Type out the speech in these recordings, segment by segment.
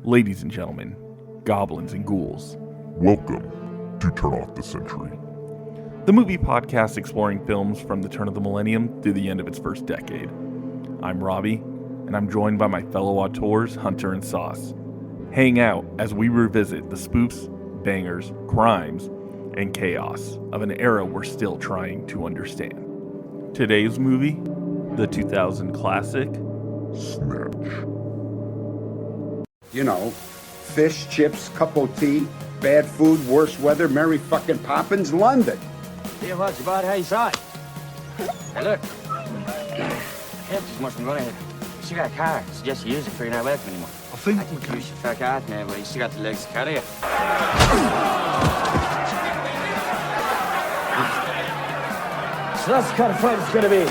Ladies and gentlemen, goblins and ghouls, Welcome to Turn Off the Century. the movie podcast exploring films from the turn of the millennium through the end of its first decade. I'm Robbie, and I'm joined by my fellow auteurs, Hunter and Sauce. Hang out as we revisit the spoofs, bangers, crimes, and chaos of an era we're still trying to understand. Today's movie, the 2000 classic, Snatch. You know, fish, chips, cup of tea, bad food, worse weather, Mary fucking Poppins, London. Yeah, what's about how you saw it? Hey, look. Captain's must have gone ahead. You still got a car. Suggest you use it for you're not welcome anymore. I think I think you should fuck out now, but you still got the legs to carry it. So that's the kind of fight it's gonna be.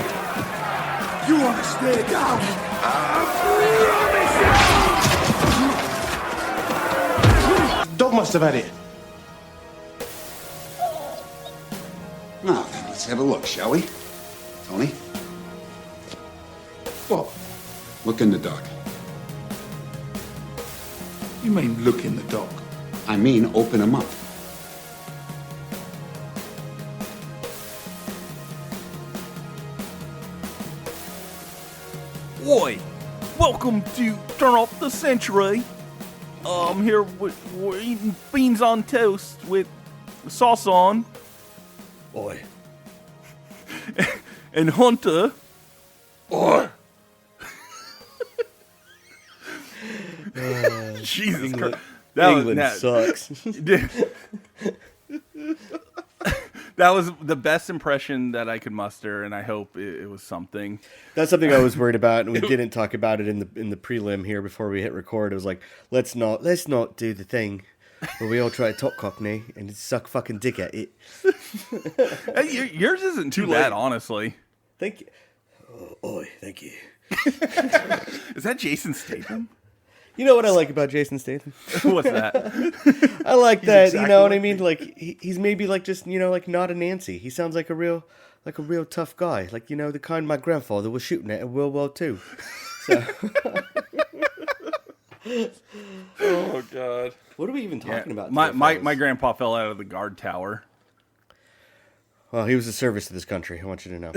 you want to stay down. Dog must have had it. Now, let's have a look, shall we? Tony, What? look in the dog. You mean look in the dog? I mean, open him up. Oi! Welcome to Turn Off the Century. I'm here we're eating beans on toast with sauce on. Oi. And Hunter. Oi. Jesus Christ. England sucks. That was the best impression that I could muster, and I hope it was something. That's something I was worried about, and we didn't talk about it in the prelim here before we hit record. It was like, let's not do the thing where we all try to talk Cockney and suck fucking dick at it. Hey, yours isn't too bad, honestly. Thank you. Oh, oi, thank you. Is that Jason Statham? You know what I like about Jason Statham? What's that? I like that. exactly You know what I like mean? Like he's maybe like just like not a Nancy. He sounds like a real tough guy. Like the kind my grandfather was shooting at in World War II. So. Oh God! What are we even talking about? My today, my fellas? grandpa fell out of the guard tower. Well, he was a service to this country. I want you to know.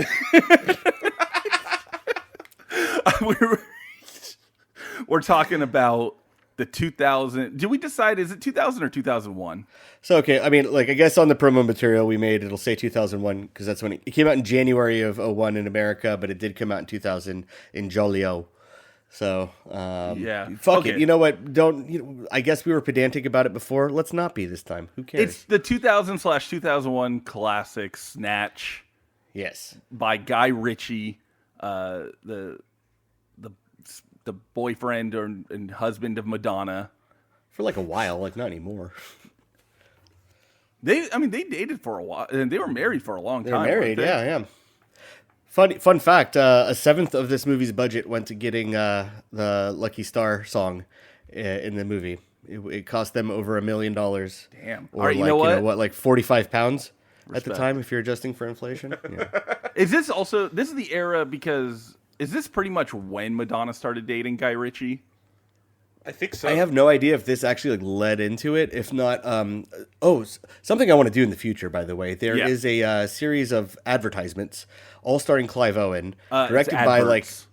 We're talking about the 2000. Did we decide, is it 2000 or 2001? So, okay, I mean, like, I guess on the promo material we made, it'll say 2001, because that's when it came out in January of 01 in America, but it did come out in 2000 in Joliet. So, Yeah. fuck Okay. it. You know what? I guess we were pedantic about it before. Let's not be this time. Who cares? It's the 2000/2001 classic Snatch Yes. by Guy Ritchie, the boyfriend and husband of Madonna. For like a while, like not anymore. They dated for a while, and they were married for a long They're time. married, weren't they? yeah. Fun fact, a seventh of this movie's budget went to getting the Lucky Star song in the movie. It cost them over $1 million. Damn. Or All right, like, you know what? like 45 pounds at the Respect. time if you're adjusting for inflation. Yeah. Is this also, this is the era because, is this pretty much when Madonna started dating Guy Ritchie? I think so. I have no idea if this actually led into it. If not, something I want to do in the future, by the way. There is a series of advertisements, all starring Clive Owen, directed by adverts.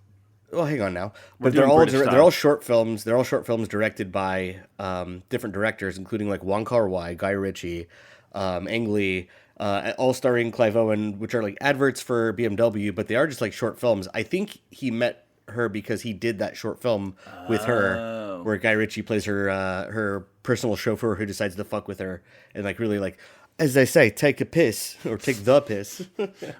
well, hang on now. We're But they're doing all British they're style. all short films. They're all short films directed by different directors, including like Wong Kar-wai, Guy Ritchie, Ang Lee, all starring Clive Owen, which are like adverts for BMW, but they are just like short films. I think he met her because he did that short film with her, where Guy Ritchie plays her personal chauffeur who decides to fuck with her and like really like, as they say, take a piss or take the piss.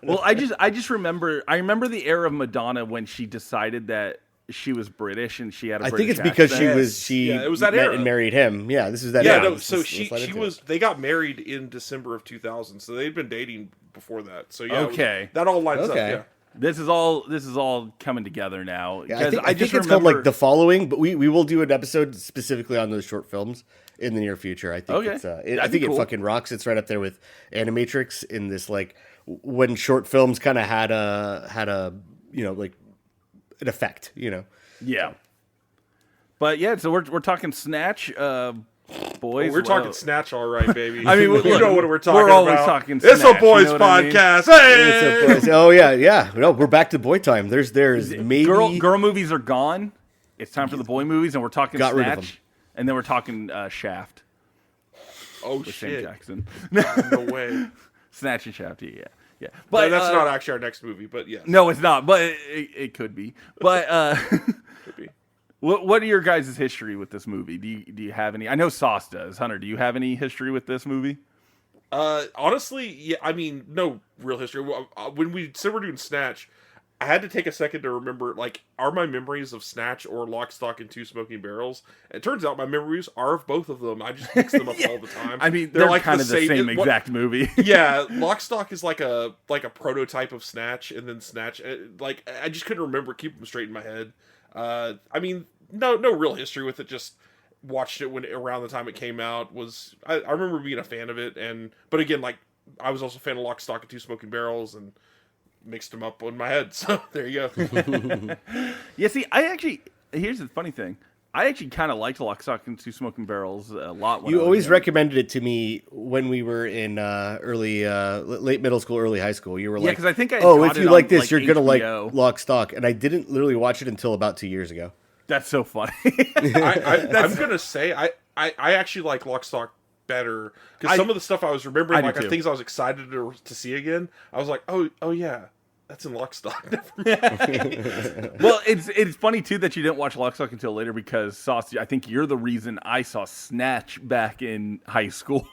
Well, I just remember the era of Madonna when she decided that she was British and she had a I British think it's because accent. she Yeah, it was that met era. and married him. Yeah, this is that Yeah, era. no. So Let's let she into was. it. They got married in December of 2000. So they'd been dating before that. So yeah, Okay. that all lines Okay. up. This is all coming together now. Yeah, 'Cause I think it's called like The Following, but we will do an episode specifically on those short films in the near future. I think Okay. it's I That'd think be cool. it fucking rocks. It's right up there with Animatrix in this like when short films kind of had a like an effect, Yeah. But yeah, so we're talking Snatch, boys. We're talking Snatch, all right, baby. I mean, you look, know what we're talking we're always about. talking It's Snatch, a boys' you know what I mean? podcast. Hey! It's a boys- oh yeah. No, we're back to boy time. There's maybe girl movies are gone. It's time for the boy movies, and we're talking Got rid of them. Snatch, and then we're talking Shaft Oh, with Sam shit. Jackson. No way. Snatch and Shaft, yeah. But that's not actually our next movie, but yes. No, it's not, but it could be. But Could be. what are your guys' history with this movie? Do you have any? I know Sauce does. Hunter, do you have any history with this movie? Honestly, yeah, I mean, no real history. When we said we're doing Snatch, I had to take a second to remember, like, are my memories of Snatch or Lock, Stock, and Two Smoking Barrels? It turns out my memories are of both of them. I just mix them up all the time. I mean, they're like kind of the same exact movie. Yeah, Lock, Stock is like a prototype of Snatch, and then Snatch, like, I just couldn't keep them straight in my head. I mean, no real history with it, just watched it when around the time it came out. I remember being a fan of it, but again, like, I was also a fan of Lock, Stock, and Two Smoking Barrels, and mixed them up in my head. So there you go. Yeah, see, here's the funny thing. I actually kind of liked Lock, Stock, and Two Smoking Barrels a lot. When You I was always young. recommended it to me when we were in late middle school, early high school. You were like, 'cause I think I oh, caught if it you on, like this, like, you're gonna like HBO. Lock, Stock, and I didn't literally watch it until about 2 years ago. That's so funny. I'm gonna say I actually like Lock, Stock better because some of the stuff I was remembering, I do like too. things I was excited to see again. I was like, oh yeah, that's in Lock, Stock. Well, it's funny too that you didn't watch Lock, Stock until later because Sauce, I think you're the reason I saw Snatch back in high school.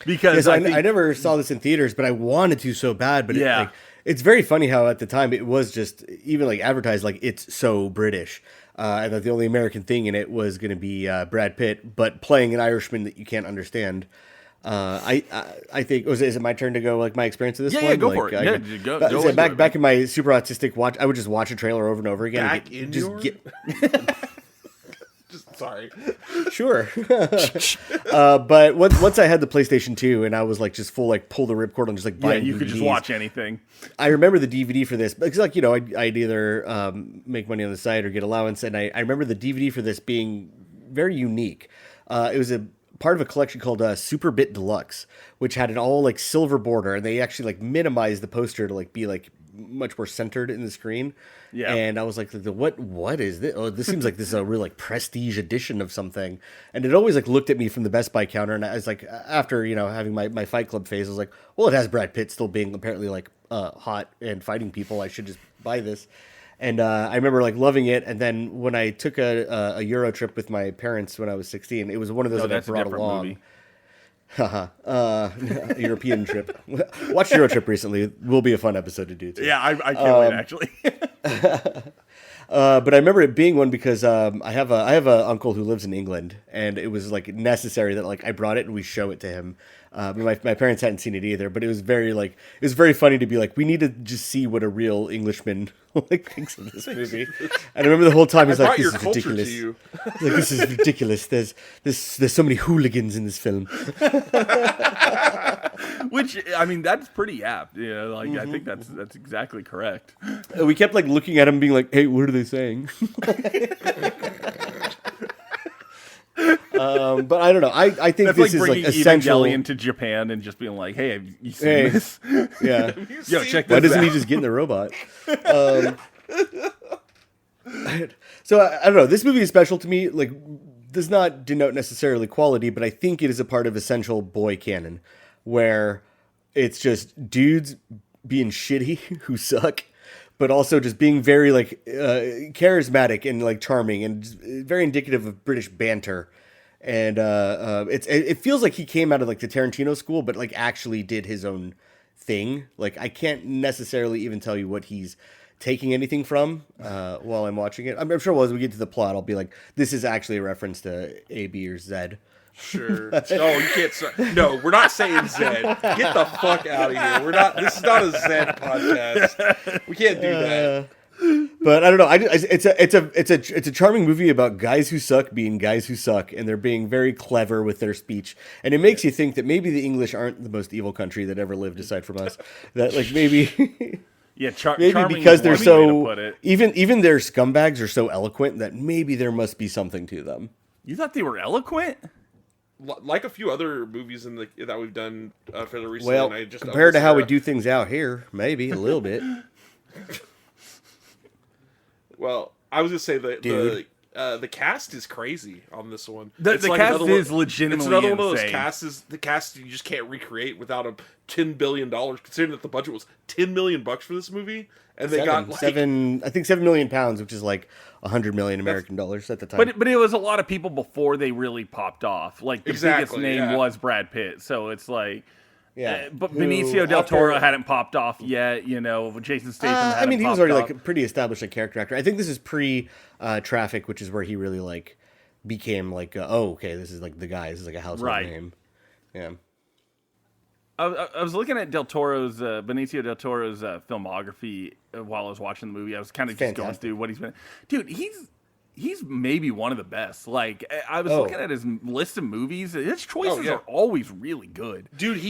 Because Yes, I never saw this in theaters, but I wanted to so bad. But Yeah. it's very funny how at the time it was just even like advertised like it's so British, and that the only American thing in it was going to be Brad Pitt, but playing an Irishman that you can't understand. I think is it my turn to go like my experience of this Yeah, one? yeah, go like, for it. I Yeah, could- go but into back it, back in my super autistic watch, I would just watch a trailer over and over again. Back and in just your- get Sorry. sure. But once I had the PlayStation 2 and I was like just full like pull the ripcord and just like yeah, buying you could just DVDs. watch anything. I remember the DVD for this because, like, you know, I'd either make money on the side or get allowance, and I remember the DVD for this being very unique. It was a part of a collection called Super Bit Deluxe, which had an all like silver border, and they actually like minimized the poster to like be like much more centered in the screen. Yeah. And I was like, what is this? Oh, this seems like this is a real like prestige edition of something. And it always like looked at me from the Best Buy counter, and I was like, after, you know, having my Fight Club phase, I was like, well, it has Brad Pitt still being apparently like hot and fighting people. I should just buy this. And I remember like loving it. And then when I took a Euro trip with my parents when I was 16, it was one of those No, that I that's a brought different along. movie. A European trip. Watched Euro Trip recently. It will be a fun episode to do too. Yeah, I can't wait actually. But I remember it being one because I have a uncle who lives in England, and it was like necessary that like I brought it and we show it to him. My parents hadn't seen it either, but it was very funny to be like, we need to just see what a real Englishman like thinks of this movie. And I remember the whole time he's like, brought this your is culture ridiculous. to you. He's like, this is ridiculous. There's so many hooligans in this film. Which, I mean, that's pretty apt. You know, like I think that's exactly correct. We kept like looking at him, being like, "Hey, what are they saying?" But I don't know. I think That's this like is like bringing essential. Evangelion to Japan and just being like, "Hey, have you seen Hey. this? Yeah. Yo, check Why this doesn't out." he just get in the robot? So I don't know. This movie is special to me. Like, does not denote necessarily quality, but I think it is a part of essential boy canon, where it's just dudes being shitty who suck, but also just being very like charismatic and like charming and just very indicative of British banter. And it feels like he came out of like the Tarantino school, but like actually did his own thing. Like I can't necessarily even tell you what he's taking anything from while I'm watching it. I'm sure as we get to the plot, I'll be like, this is actually a reference to A, B, or Z. Sure. No, you can't. No, we're not saying Zed. Get the fuck out of here. We're not. This is not a Zed podcast. We can't do that. But I don't know. It's a charming movie about guys who suck being guys who suck, and they're being very clever with their speech. And it makes you think that maybe the English aren't the most evil country that ever lived aside from us. That like maybe Yeah, maybe charming because is they're one way to put so it. even their scumbags are so eloquent that maybe there must be something to them. You thought they were eloquent? Like a few other movies that we've done fairly recently. Well, and I just compared to how we do things out here, maybe a little bit. Well, I was gonna say Dude. the cast is crazy on this one. The It's cast another is one- legitimately It's another one of those insane. casts. The cast you just can't recreate without a $10 billion. Considering that the budget was $10 million for this movie, and they got like I think £7 million, which is like 100 million American dollars at the time. But it was a lot of people before they really popped off. Like the biggest Exactly, name yeah. was Brad Pitt, so it's like, yeah, but Who, Benicio del after- Toro hadn't popped off yet. You know, Jason Statham. I hadn't mean, he was popped already off. like a pretty established like character actor. I think this is pre Traffic, which is where he really like became like, oh, okay, this is like the guy. This is like a household Right. name. Yeah. I was looking at Benicio del Toro's filmography while I was watching the movie. I was kind of just going Fantastic. through what he's been. Dude, he's maybe one of the best. Like I was Oh. looking at his list of movies. His choices yeah. are always really good. dude.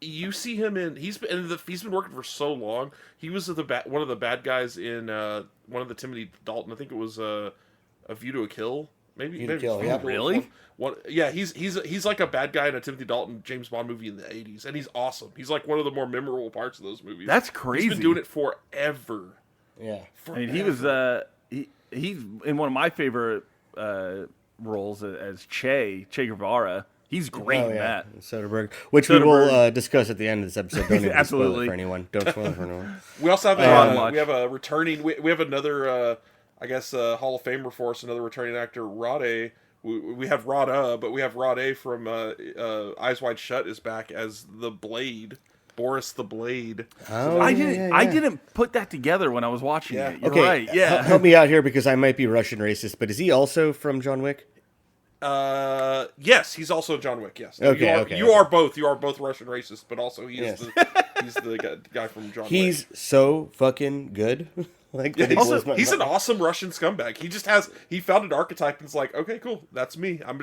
You see him in he's been working for so long. He was one of the bad guys in one of the Timothy Dalton. I think it was A View to a Kill. Maybe to Kill, yeah. Really? Yeah, he's like a bad guy in a Timothy Dalton James Bond movie in the 80s, and he's awesome. He's like one of the more memorable parts of those movies. That's crazy. He's been doing it forever. Yeah. I mean, he was he's in one of my favorite roles as Che Guevara. He's great Oh, in yeah. that. Soderbergh, which we will Soderbergh. Discuss at the end of this episode. Don't even spoil Absolutely. it for anyone. Don't spoil it for anyone. We also have Watch. we have a returning. We have another. I guess Hall of Famer for us. Another returning actor, Rod. We have Rada, but we have Rod from Eyes Wide Shut is back as the Blade, Boris the Blade. Oh, I yeah. didn't put that together when I was watching Yeah. it. You're Okay, right. Yeah. Help me out here because I might be Russian racist, but is he also from John Wick? Yes, he's also John Wick. Yes. Okay, You are both. You are both Russian racist, but also he is Yes. he's the guy from John Wick. He's so fucking good. Like Yeah, that it blows my he's an mind. awesome Russian scumbag. He found an archetype and it's like, okay, cool, that's me. I'm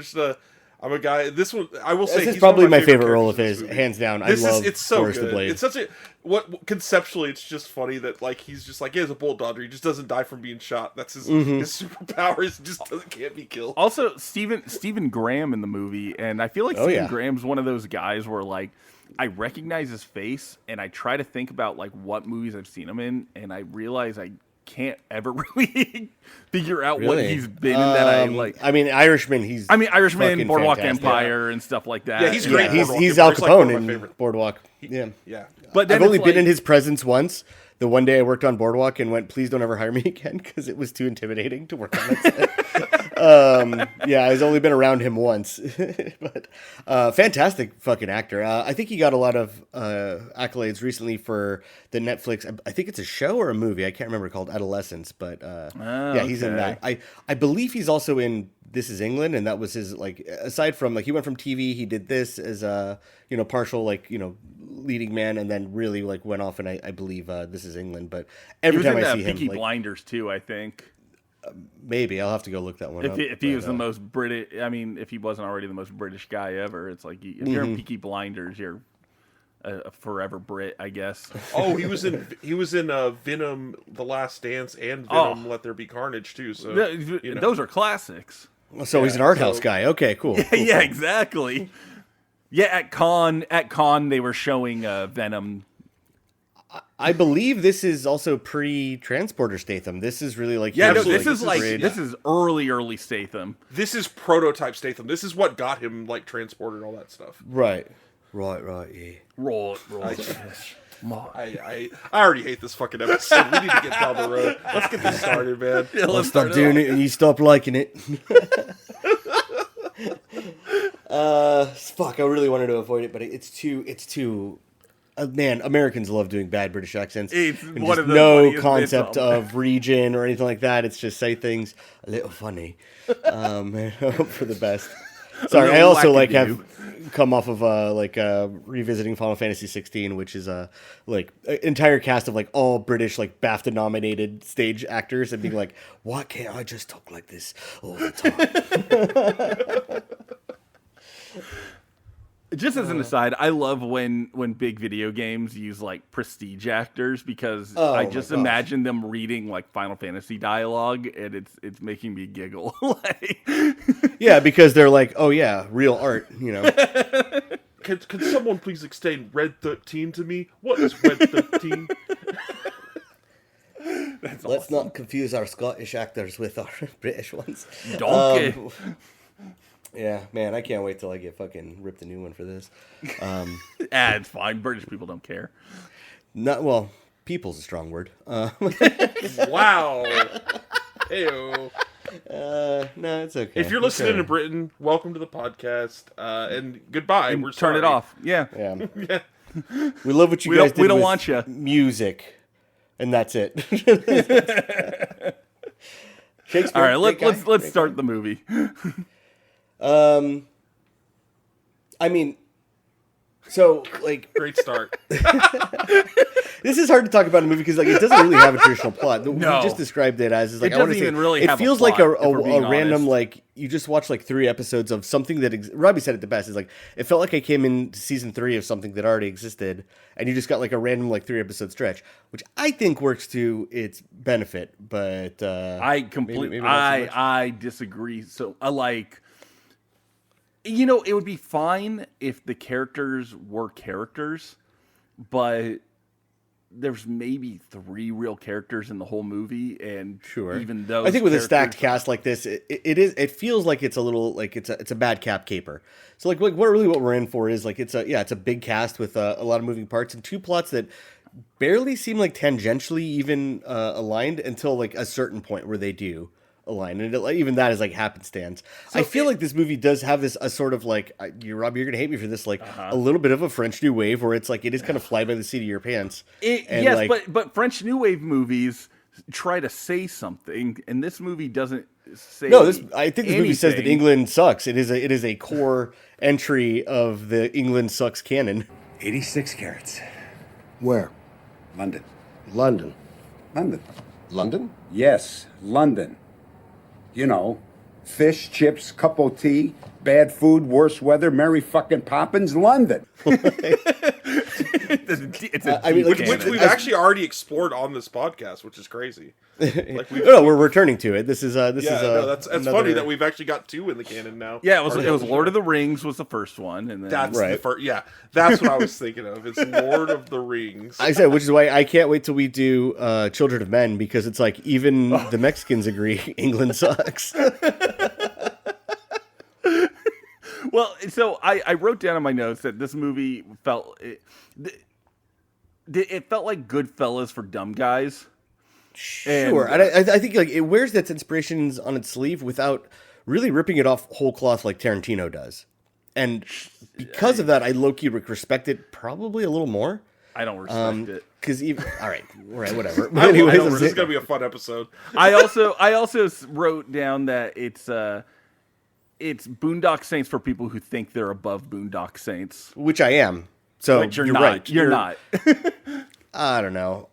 a guy. This one, I will say, This is he's probably one of my favorite role of characters his, in this movie. hands down. It's I love so Boris good. the Blade. It's such a conceptually, it's just funny that like he's just like he has a bullet dodger. He just doesn't die from being shot. That's his superpower. Is just can't be killed. Also, Stephen Graham in the movie, and I feel like Oh, Stephen yeah. Graham's one of those guys where like I recognize his face, and I try to think about like what movies I've seen him in, and I realize I can't ever really figure out what Really? he's been in that I like. I mean, Irishman. Irishman, fucking Boardwalk fantastic. Empire, and stuff like that. Yeah, he's And- great. Yeah, Boardwalk he's Al Empire. It's like one Capone of my in favorite. Boardwalk. Yeah. Yeah. But then I've only it's been like- in his presence once. The one day I worked on Boardwalk and went, please don't ever hire me again because it was too intimidating to work on that set. Yeah, I've only been around him once. But fantastic fucking actor. I think he got a lot of accolades recently for the Netflix. I think it's a show or a movie. I can't remember, called Adolescence. But yeah, he's in okay. that. I believe he's also in This Is England, and that was his, like, aside from, like, he went from TV, he did this as a, partial, like, leading man, and then really, like, went off, and I believe This Is England. But He every was time in I see him, Peaky like, Blinders too, I think. maybe I'll have to go look that one up. If he was but, the most British, I mean, if he wasn't already the most British guy ever, it's like if you're in Peaky Blinders, you're a forever Brit, I guess. Oh, he was in Venom: The Last Dance and Venom: Let There Be Carnage too. So Those are classics. So he's an art house guy. Okay, cool. cool, Yeah, cool. exactly. Yeah, at Con they were showing Venom. I believe this is also pre-Transporter Statham. This is really like Yeah, no, his, this is like grade. this is early Statham. this is prototype Statham. This is what got him like transported and all that stuff. right, yeah. Roll. I already hate this fucking episode. We need to get down the road. Let's get this started, man. Yeah, I'll let's stop start doing it and you stop liking it. Fuck, I really wanted to avoid it, but it's too. Man, Americans love doing bad British accents. It's And one just of the no funniest bits concept of 'em. of region or anything like that. It's just say things a little funny. Man, I hope for the best. Sorry, I little also like wackadoo. have come off of revisiting Final Fantasy 16, which is like an entire cast of like all British like BAFTA nominated stage actors, and being like, why can't I just talk like this all the time? Just as an aside, I love when big video games use like prestige actors because I just imagine them reading like Final Fantasy dialogue, and it's making me giggle. Yeah, because they're like, oh yeah, real art, you know. Can someone please explain Red 13 to me? What is Red 13? Let's not confuse our Scottish actors with our British ones. Donkey. Yeah, man, I can't wait till I get fucking ripped a new one for this. It's fine. British people don't care. Not well. People's a strong word. Wow. Ew. No, it's okay. If you're listening to Britain, welcome to the podcast, and goodbye. We're Turn it sorry. off. Yeah. Yeah. We love what you guys did. We don't with want you. music, and that's it. Shakespeare. All right. Let's start the movie. I mean, so like, Great start. this is hard to talk about in a movie because like it doesn't really have a traditional plot. We No. just described it as is like It I want to doesn't say even really it have a feels plot, like if we're being a random honest. like you just watched like 3 episodes of something that Robbie said it the best is like it felt like I came in season 3 of something that already existed and you just got like a random like 3 episode stretch, which I think works to its benefit. But I completely, maybe not so much. I disagree. So I like, you know, it would be fine if the characters were characters, but there's maybe 3 real characters in the whole movie, and Sure. even those, I think with a stacked characters- cast like this, it feels like it's a little like it's a bad cap caper. So like what we're in for is like it's a big cast with a lot of moving parts and 2 plots that barely seem like tangentially even aligned until like a certain point where they do align, and even that is like happenstance. I feel like this movie does have this a sort of like Robbie, you're gonna hate me for this, like a little bit of a French New Wave where it's like it is kind of fly by the seat of your pants. And, yes, like, but French New Wave movies try to say something, and this movie doesn't say. No, I think this movie says that anything. England sucks. It is a core entry of the England sucks canon. 86 carats. Where? London. London. London. London? Yes, London. You know, fish, chips, cup of tea, bad food, worse weather, Mary fucking Poppins, London. It's a I mean, like, deep Which canon. we've actually already explored on this podcast, which is crazy. Like No, we're returning to it. This is that's funny that we've actually got 2 in the canon now. Yeah, it was Lord of the Rings was the first one, and then That's Right. the first. Yeah, that's what I was thinking of. It's Lord of the Rings. I said, which is why I can't wait till we do Children of Men, because it's like even the Mexicans agree England sucks. Well, so I wrote down in my notes that this movie felt it felt like Goodfellas for dumb guys. Sure, and I think like it wears its inspirations on its sleeve without really ripping it off whole cloth like Tarantino does, and because of that, I low-key respect it probably a little more. I don't respect it. Because even all right, whatever. But I anyways, know, I'm this is saying- gonna be a fun episode. I also wrote down that it's Boondock Saints for people who think they're above Boondock Saints. which I am. So But you're you're not. right. You're not. I don't know.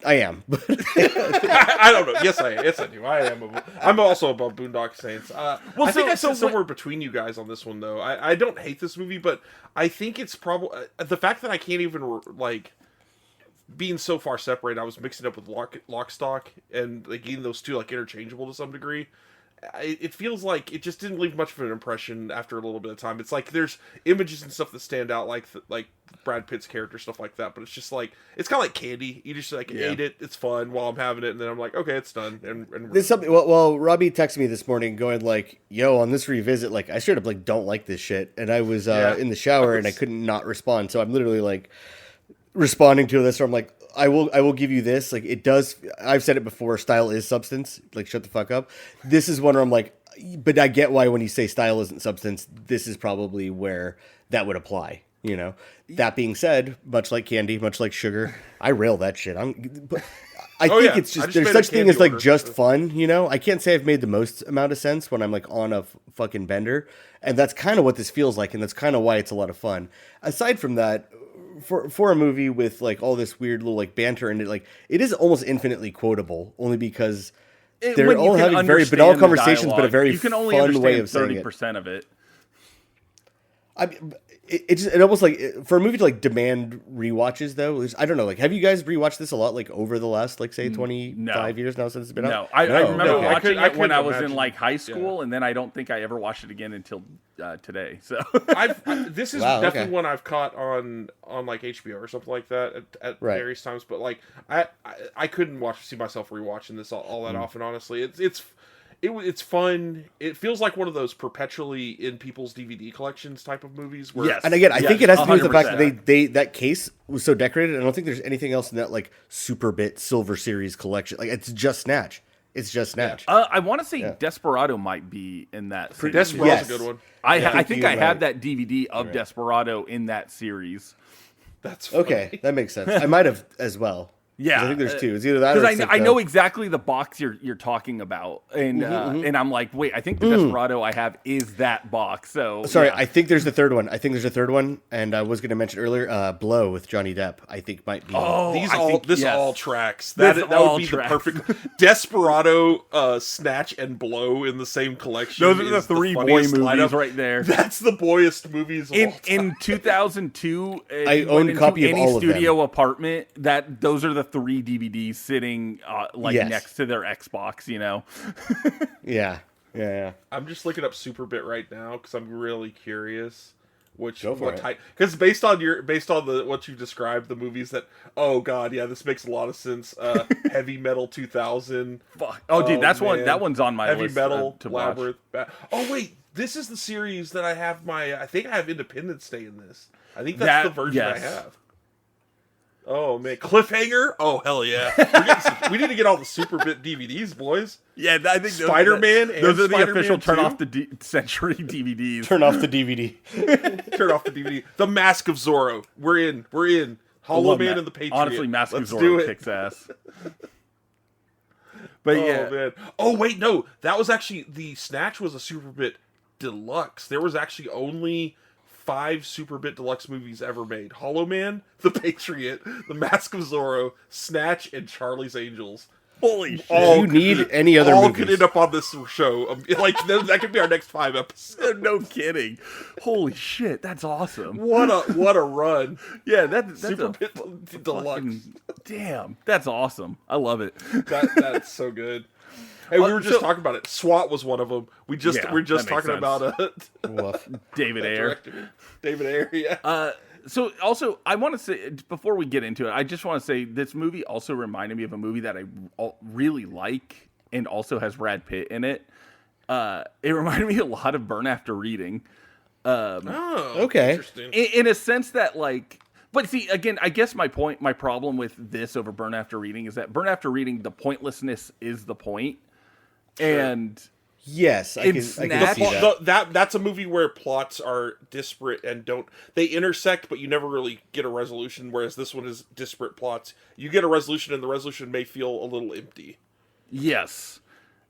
I am, but I don't know. Yes, I am. Yes, I do. I am. I'm also above Boondock Saints. I think I sit somewhere between you guys on this one, though. I don't hate this movie, but I think it's probably the fact that I can't even like being so far separated. I was mixing up with Lock, Stock, and like getting those 2 like interchangeable to some degree. It feels like it just didn't leave much of an impression after a little bit of time. It's like there's images and stuff that stand out, like Brad Pitt's character, stuff like that. But it's just like it's kind of like candy. You just like ate it. It's fun while I'm having it, and then I'm like, okay, it's done. And there's something. Well, Robbie texted me this morning, going like, "Yo, on this revisit, like I straight up like don't like this shit," and I was in the shower and I couldn't not respond. So I'm literally like responding to this, or I'm like, I will give you this. Like it does. I've said it before. Style is substance. Like shut the fuck up. This is one where I'm like, but I get why when you say style isn't substance, this is probably where that would apply. You know. That being said, much like candy, much like sugar, I rail that shit. I think it's just there's made such a thing candy as like order. just fun. You know. I can't say I've made the most amount of sense when I'm like on a fucking bender, and that's kind of what this feels like, and that's kind of why it's a lot of fun. Aside from that. For a movie with like all this weird little like banter and it is almost infinitely quotable only because they're all having very banal conversations, but a very you can only fun way understand of saying it. 30% of it. it almost like for a movie to like demand rewatches though. I don't know. Like, have you guys rewatched this a lot? Like over the last like say 25 years now since it's been out. No, I remember No, I watching it when couldn't I was in imagine. like high school, and then I don't think I ever watched it again until today. So This is Wow, definitely okay. one I've caught on like HBO or something like that at Right. various times. But like I couldn't see myself rewatching this all that often. Honestly, it's fun. It feels like one of those perpetually in people's DVD collections type of movies. Where Yes. And again, I think it has to do with the fact 100%. that they that case was so decorated. I don't think there's anything else in that like Super Bit Silver Series collection. Like it's just Snatch. It's just Snatch. I want to say Desperado might be in that. Series. Desperado's Yes. a good one. I think I you're have right. that DVD of Desperado in that series. That's funny. Okay, that makes sense. I might have as well. 'Cause Yeah, I think there's two. It's either that or because it's I like know the- exactly the box you're talking about, and and I'm like, wait, I think the Desperado I have is that box. So Sorry, yeah. I think there's the third one. I think there's a third one, and I was going to mention earlier, Blow with Johnny Depp. I think might be. Oh, These I all think, this yes. all tracks. This That all would be tracks. the perfect Desperado, Snatch, and Blow in the same collection. Those are the is three boy funniest movies lineup. right there. That's the boyest movies of all time. In 2002, I you own went a into copy of any all of them. studio apartment. Those are the three DVDs sitting like Yes. next to their Xbox. You know, Yeah. I'm just looking up Superbit right now because I'm really curious Go for what it. type, because based on what you described, the movies that, oh god, yeah, this makes a lot of sense. Heavy Metal 2000. fuck. Oh, dude, that's one. man. That one's on my Heavy list Metal to watch. Labyrinth. Oh wait, this is the series that I have I think I have Independence Day in this. I think that's the version I yes. have. Oh man, Cliffhanger! Oh hell yeah, we need to get all the Superbit DVDs, boys. Yeah, I think Spider-Man and Those are the Spider-Man official turn 2? off the Century DVDs. Turn off the DVD. Turn off the DVD. The Mask of Zorro. We're in. Hollow Love Man that. and the Patriot. Honestly, Mask of Let's do Zorro it. kicks ass. But Oh yeah, man. Oh wait, no. That was actually the Snatch was a Superbit Deluxe. There was actually only 5 Superbit Deluxe movies ever made: Hollow Man, The Patriot, The Mask of Zorro, Snatch, and Charlie's Angels. holy shit. Do you need any other all movies? could end up on this show. Like that could be our next 5 episodes. No kidding. Holy shit, that's awesome. What a run. Yeah, that's a Superbit Deluxe. fucking, damn, that's awesome. I love it. That's so good. Hey, we were just so- talking about it. SWAT was one of them. We're just that makes talking sense. about Woof. David Ayer. director David Ayer. Yeah. So also, I want to say before we get into it, I just want to say this movie also reminded me of a movie that I really like and also has Brad Pitt in it. It reminded me a lot of Burn After Reading. Oh, Okay. Interesting. In a sense that but see, again, I guess my problem with this over Burn After Reading is that Burn After Reading, the pointlessness is the point. And Yes, I In can Snatch- see that. That's a movie where plots are disparate and they intersect, but you never really get a resolution. Whereas this one is disparate plots. You get a resolution, and the resolution may feel a little empty. yes.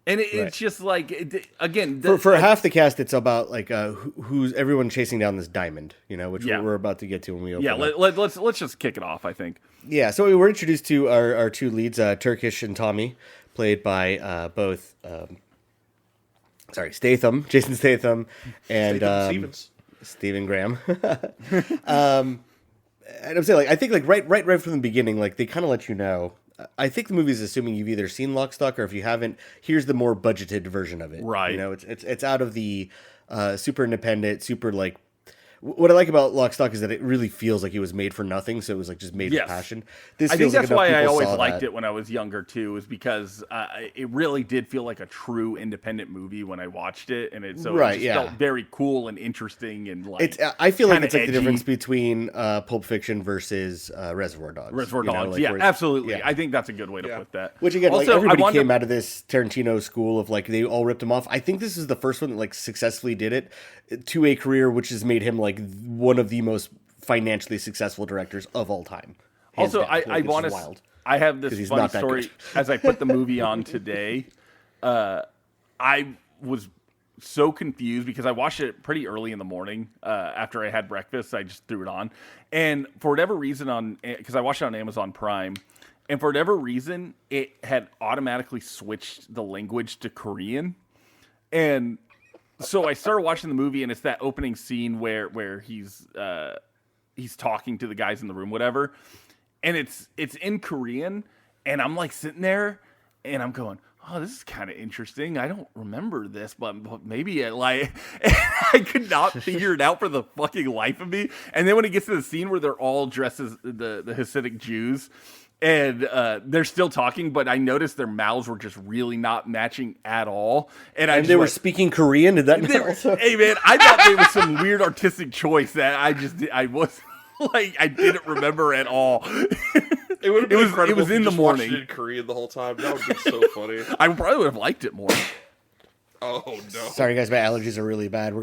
And it's just like, again, For half the cast, it's about like who's everyone chasing down this diamond, which Yeah. we're about to get to when we open. yeah, up. let's just kick it off, I think. Yeah, so we were introduced to our two leads, Turkish and Tommy, played by both, Statham, Jason Statham, and Stevens. Stephen Graham. And I'm saying, I think, right from the beginning, they kind of let you know. I think the movie's assuming you've either seen Lock, Stock, or if you haven't, here's the more budgeted version of it. Right. It's out of the super independent, super what I like about Lock, Stock is that it really feels like it was made for nothing, so it was just made Yes. with passion. This I think feels that's enough why I people always saw liked that. it when I was younger too, is because it really did feel like a true independent movie when I watched it, and it Right, just yeah. felt very cool and interesting and It's. I feel like kinda it's like the edgy. difference between Pulp Fiction versus Reservoir Dogs. Reservoir Dogs. where Yeah, it's- absolutely. yeah. I think that's a good way to put that. Which again, Also, I everybody wanted came to- out of this Tarantino school of they all ripped him off. I think this is the first one that successfully did it to a career which has made him one of the most financially successful directors of all time. Hands Also, down. I It's want just to. wild. I have 'Cause this he's funny not that story good. as I put the movie on today. I was so confused because I watched it pretty early in the morning after I had breakfast. I just threw it on, and for whatever reason, because I watched it on Amazon Prime, and for whatever reason, it had automatically switched the language to Korean, and So I started watching the movie, and it's that opening scene where he's talking to the guys in the room, whatever, and it's in Korean, and I'm like sitting there, and I'm going, oh, this is kind of interesting. I don't remember this, but maybe I could not figure it out for the fucking life of me. And then when it gets to the scene where they're all dressed as the Hasidic Jews, and they're still talking, but I noticed their mouths were just really not matching at all. And they were speaking Korean? Did that not also? Hey, man, I thought it was some weird artistic choice that I was like, I didn't remember at all. It would have been incredible. It was if in you the just watched morning. it in Korean the whole time. That would be so funny. I probably would have liked it more. Oh no! Sorry, guys, my allergies are really bad.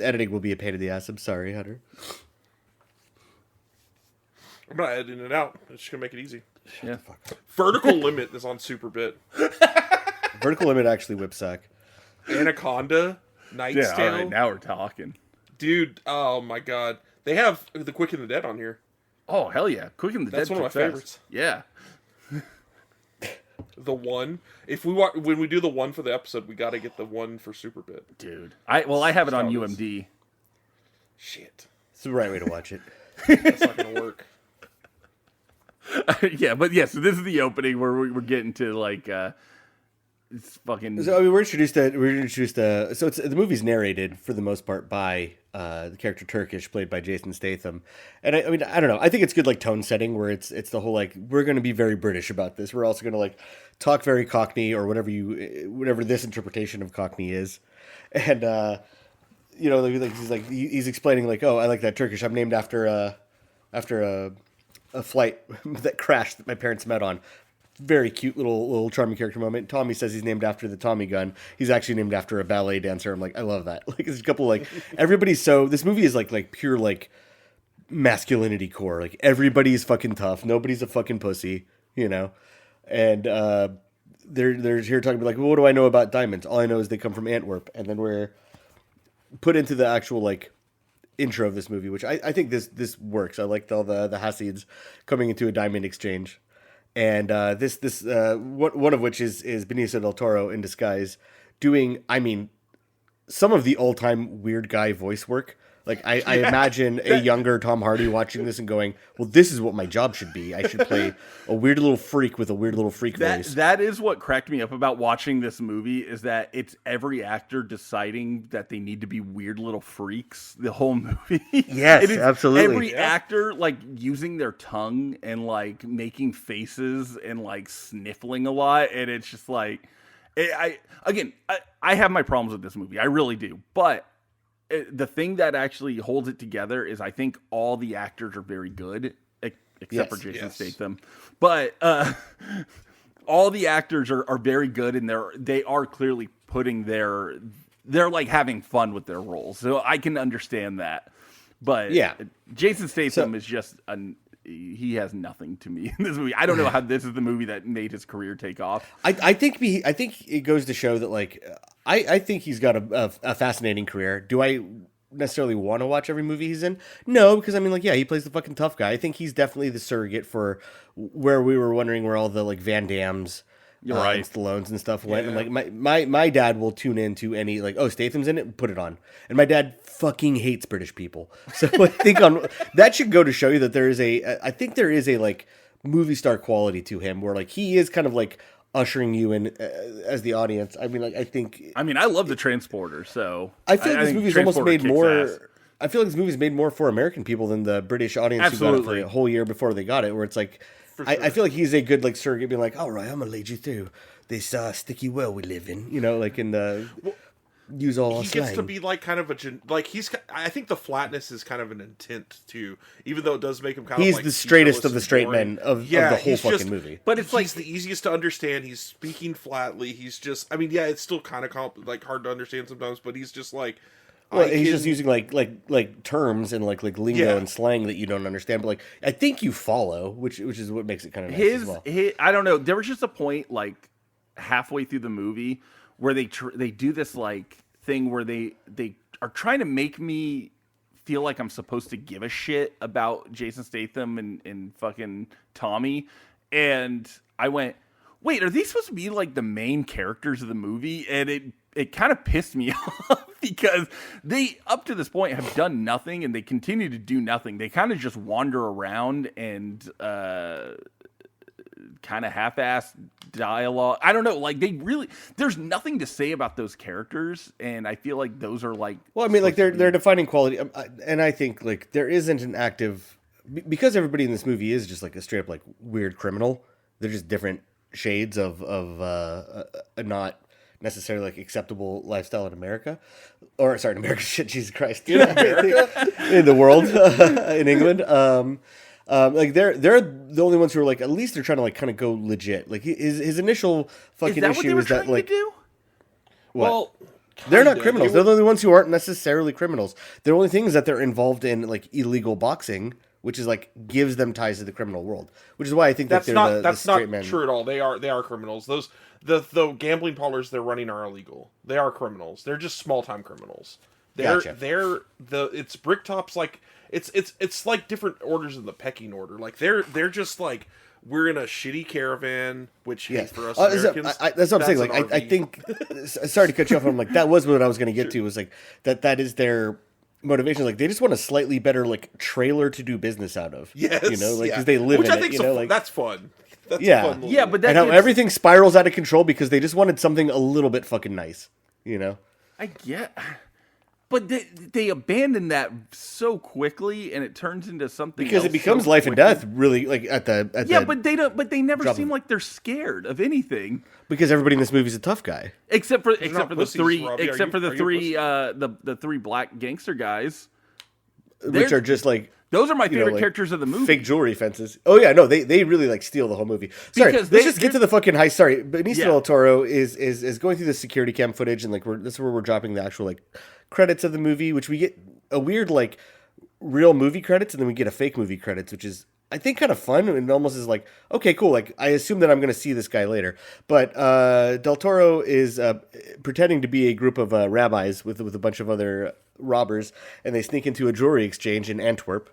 Editing will be a pain in the ass. I'm sorry, Hunter. I'm not editing it out. I'm just gonna make it easy. Yeah. Vertical Limit is on Superbit. Vertical Limit actually whipsack. Anaconda, Knight's Yeah, Tale. all right, now we're talking. Dude, oh my god. They have The Quick and the Dead on here. Oh, hell yeah. Quick and the That's Dead one of my kicks ass. favorites. Yeah. The one. If we when we do the one for the episode, we gotta get the one for Superbit. Dude. I have it on That's how it is. UMD. Shit. It's the right way to watch it. That's not gonna work. Yeah, but yeah, so this is the opening where we're getting to like it's fucking So I mean, we're introduced to so it's the movie's narrated for the most part by the character Turkish, played by Jason Statham, and I mean I don't know, I think it's good like tone setting where it's the whole like we're going to be very British about this. We're also going to like talk very Cockney or whatever this interpretation of Cockney is, and you know like he's explaining like, oh, I like that Turkish. I'm named after a flight that crashed that my parents met on. Very cute little charming character moment. Tommy says he's named after the Tommy gun. He's actually named after a ballet dancer. I'm like, I love that. Like, there's a couple like everybody's so. This movie is like pure like masculinity core. Like everybody's fucking tough. Nobody's a fucking pussy, you know. And they're here talking about like, well, what do I know about diamonds? All I know is they come from Antwerp. And then we're put into the actual like intro of this movie, which I think this works. I liked all the Hasids coming into a diamond exchange. And this one of which is Benicio del Toro in disguise doing, I mean, some of the all-time weird guy voice work. Like I imagine a younger Tom Hardy watching this and going, well, this is what my job should be. I should play a weird little freak with a weird little freak voice. That is what cracked me up about watching this movie, is that it's every actor deciding that they need to be weird little freaks the whole movie. Yes, It is absolutely. Every actor like using their tongue and like making faces and like sniffling a lot, and it's just like I have my problems with this movie. I really do. But the thing that actually holds it together is I think all the actors are very good, except for Jason Statham. But all the actors are very good, and they are clearly putting they're like having fun with their roles. So I can understand that. But yeah, Jason Statham is just he has nothing to me in this movie. I don't know how this is the movie that made his career take off. I think it goes to show that like I think he's got a fascinating career. Do I necessarily want to watch every movie he's in? No, because I mean like, yeah, he plays the fucking tough guy. I think he's definitely the surrogate for where we were wondering where all the like Van Dammes and Stallones and stuff went. Yeah. And like my dad will tune into any like, oh, Statham's in it, put it on. And my dad fucking hates British people. So I think that should go to show you that there is I think there is a like movie star quality to him where like he is kind of like ushering you in as the audience. I mean, like I love the Transporter, so I feel like this movie's almost made more. Ass. I feel like this movie's made more for American people than the British audience who got it for a whole year before they got it. Where it's like, sure. I feel like he's a good like surrogate, being like, all right, I'm gonna lead you through this sticky world we live in, you know, like in the. Use all he gets to be like kind of I think the flatness is kind of an intent too, even though it does make him kind of like the straightest of the straight men of the whole fucking movie. But it's like he's the easiest to understand. He's speaking flatly. He's just, I mean, yeah, it's still kind of hard to understand sometimes, but he's just like, well, he's just using like terms and like lingo and slang that you don't understand. But like, I think you follow, which is what makes it kind of nice as well. I don't know. There was just a point like halfway through the movie where they do this like thing where they are trying to make me feel like I'm supposed to give a shit about Jason Statham and fucking Tommy, and I went, wait, are these supposed to be like the main characters of the movie? And it kind of pissed me off because they, up to this point, have done nothing, and they continue to do nothing. They kind of just wander around and kind of half-ass dialogue. I don't know, like they really, there's nothing to say about those characters, and I feel like those are like, well, I mean, like they're defining quality, and I think like there isn't an active, because everybody in this movie is just like a straight up like weird criminal. They're just different shades of a not necessarily like acceptable lifestyle in America, or sorry, in America, shit, Jesus Christ, in the world, in England. Like they're the only ones who are like, at least they're trying to like kind of go legit. Like his initial fucking issue is that like, what? Well, they're not kinda. criminals. They're the only ones who aren't necessarily criminals. The only thing is that they're involved in like illegal boxing, which is like gives them ties to the criminal world. Which is why I think That's that not they're that's the straight not men. true at all. They are criminals. Those the gambling parlors they're running are illegal. They are criminals. They're just small time criminals. Gotcha. It's Bricktops, like it's like different orders in the pecking order. Like they're just like, we're in a shitty caravan, which hey, for us Americans, that's what I'm saying. Like an I RV. think, sorry to cut you off. I'm like, that was what I was going to get to. Was like that is their motivation. Like they just want a slightly better like trailer to do business out of. Yes, you know, like yeah. because they live Which in I it. think You know, like that's fun. That's Yeah. a fun little- yeah, but that and how gets- everything spirals out of control because they just wanted something a little bit fucking nice. You know. I get, but they abandon that so quickly, and it turns into something Because else it becomes so life and quickly. death, really, like at Yeah, the, but they don't. But they never drop seem of- like they're scared of anything, because everybody in this movie is a tough guy. except for not the pussies, three, Robbie. Are except you- for the are you three, pussy? the three black gangster guys. Which They're- are just like Those are my you know, favorite like, characters of the movie. fake jewelry fences. Oh yeah, no, they really like steal the whole movie. Sorry, Because let's just get to the fucking heist. Sorry, Benicio Yeah. del Toro is going through the security cam footage, and like this is where we're dropping the actual like credits of the movie, which we get a weird like real movie credits, and then we get a fake movie credits, which is I think kind of fun, and it almost is like, okay, cool. Like I assume that I'm going to see this guy later, but del Toro is pretending to be a group of rabbis with a bunch of other robbers, and they sneak into a jewelry exchange in Antwerp,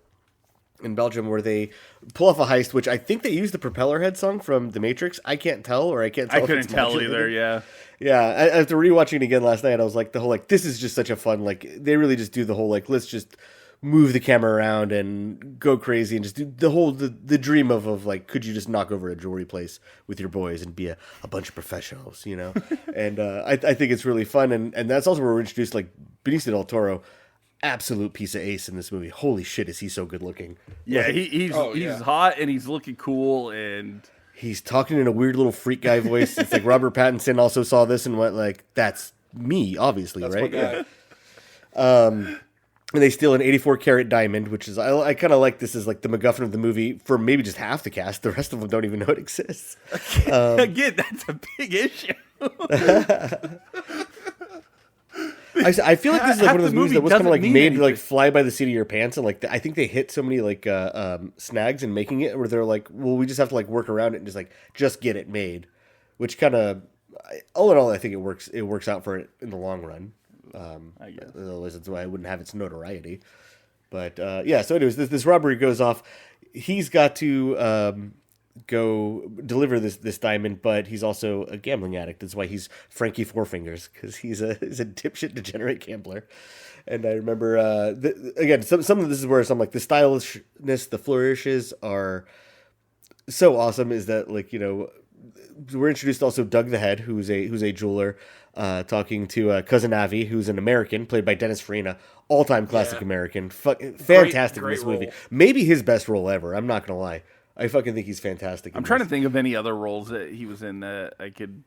in Belgium, where they pull off a heist, which I think they use the Propellerhead song from The Matrix. I can't tell, or I can't tell. I if couldn't it's tell modulated. either. Yeah, Yeah, after rewatching it again last night, I was like, the whole like, this is just such a fun like. They really just do the whole like, let's just move the camera around and go crazy and just do the whole the dream of like, could you just knock over a jewelry place with your boys and be a bunch of professionals, you know? And I think it's really fun, and that's also where we're introduced like Benicio del Toro. Absolute piece of ace in this movie. Holy shit, is he so good looking? yeah. Like, He's yeah. hot and he's looking cool, and he's talking in a weird little freak guy voice. It's like Robert Pattinson also saw this and went like, "That's me, obviously, That's right?" my guy. And they steal an 84 karat diamond, which is I kind of like this as like the MacGuffin of the movie for maybe just half the cast. The rest of them don't even know it exists. again, that's a big issue. I feel like this is like Half one of those the movies movie that was kind of doesn't like mean made to like anything. fly by the seat of your pants, and like I think they hit so many like snags in making it where they're like, well, we just have to like work around it and just get it made, which kind of all in all, I think it works out for it in the long run. I guess. Otherwise, that's why I wouldn't have its notoriety. But yeah, so anyways, this robbery goes off. He's got to go deliver this diamond, but he's also a gambling addict. That's why he's Frankie Four Fingers, because he's a dipshit degenerate gambler. And I remember again, some of this is where some like the stylishness, the flourishes are so awesome. Is that like, you know, we're introduced also Doug the Head, who's a jeweler, talking to Cousin Avi, who's an American, played by Dennis Farina, all-time classic Yeah. American, fantastic in great this movie. role. Maybe his best role ever. I'm not gonna lie. I fucking think he's fantastic. I'm trying to think of any other roles that he was in that I could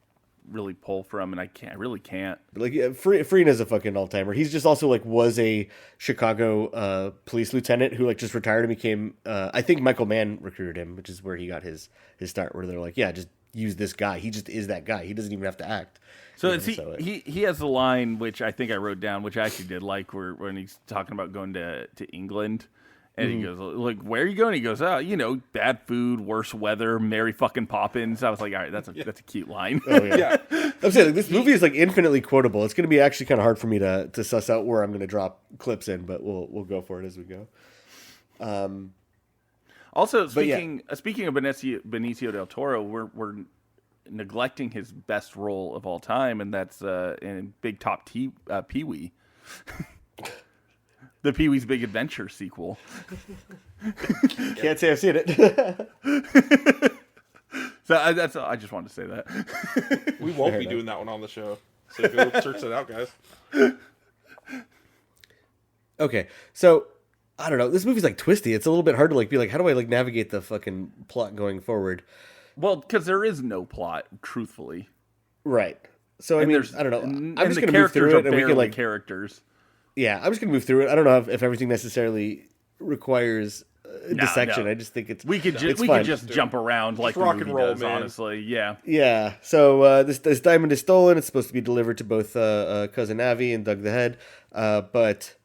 really pull from, and I really can't. Like Farina's a fucking all-timer. He's just also like was a Chicago police lieutenant who like just retired and became. I think Michael Mann recruited him, which is where he got his start. Where they're like, yeah, just use this guy. He just is that guy. He doesn't even have to act. So You it's know, he has a line which I think I wrote down, which I actually did like, where when he's talking about going to England, and he goes like, "Where are you going?" He goes, "Oh, you know, bad food, worse weather, Mary fucking Poppins." I was like, "All right, that's a cute line." Oh, yeah. Yeah. I'm saying like, this movie is like infinitely quotable. It's going to be actually kind of hard for me to suss out where I'm going to drop clips in, but we'll go for it as we go. Also, But yeah. speaking of Benicio del Toro, we're neglecting his best role of all time, and that's in Big Top Pee Wee. The Pee-wee's Big Adventure sequel. Can't say I've seen it. So I just wanted to say that. We won't be doing that one on the show. So go search that out, guys. Okay, so I don't know. This movie's like twisty. It's a little bit hard to like be like, how do I like navigate the fucking plot going forward? Well, because there is no plot, truthfully. Right. So I And mean, there's- I don't know. and I'm just the gonna move through characters are it, and we barely can like, characters. yeah, I'm just gonna move through it. I don't know if everything necessarily requires dissection. no. I just think it's We could it's we fine. could just jump around like the rock movie and roll, does, man. honestly. Yeah. Yeah. So this diamond is stolen. It's supposed to be delivered to both cousin Avi and Doug the Head, but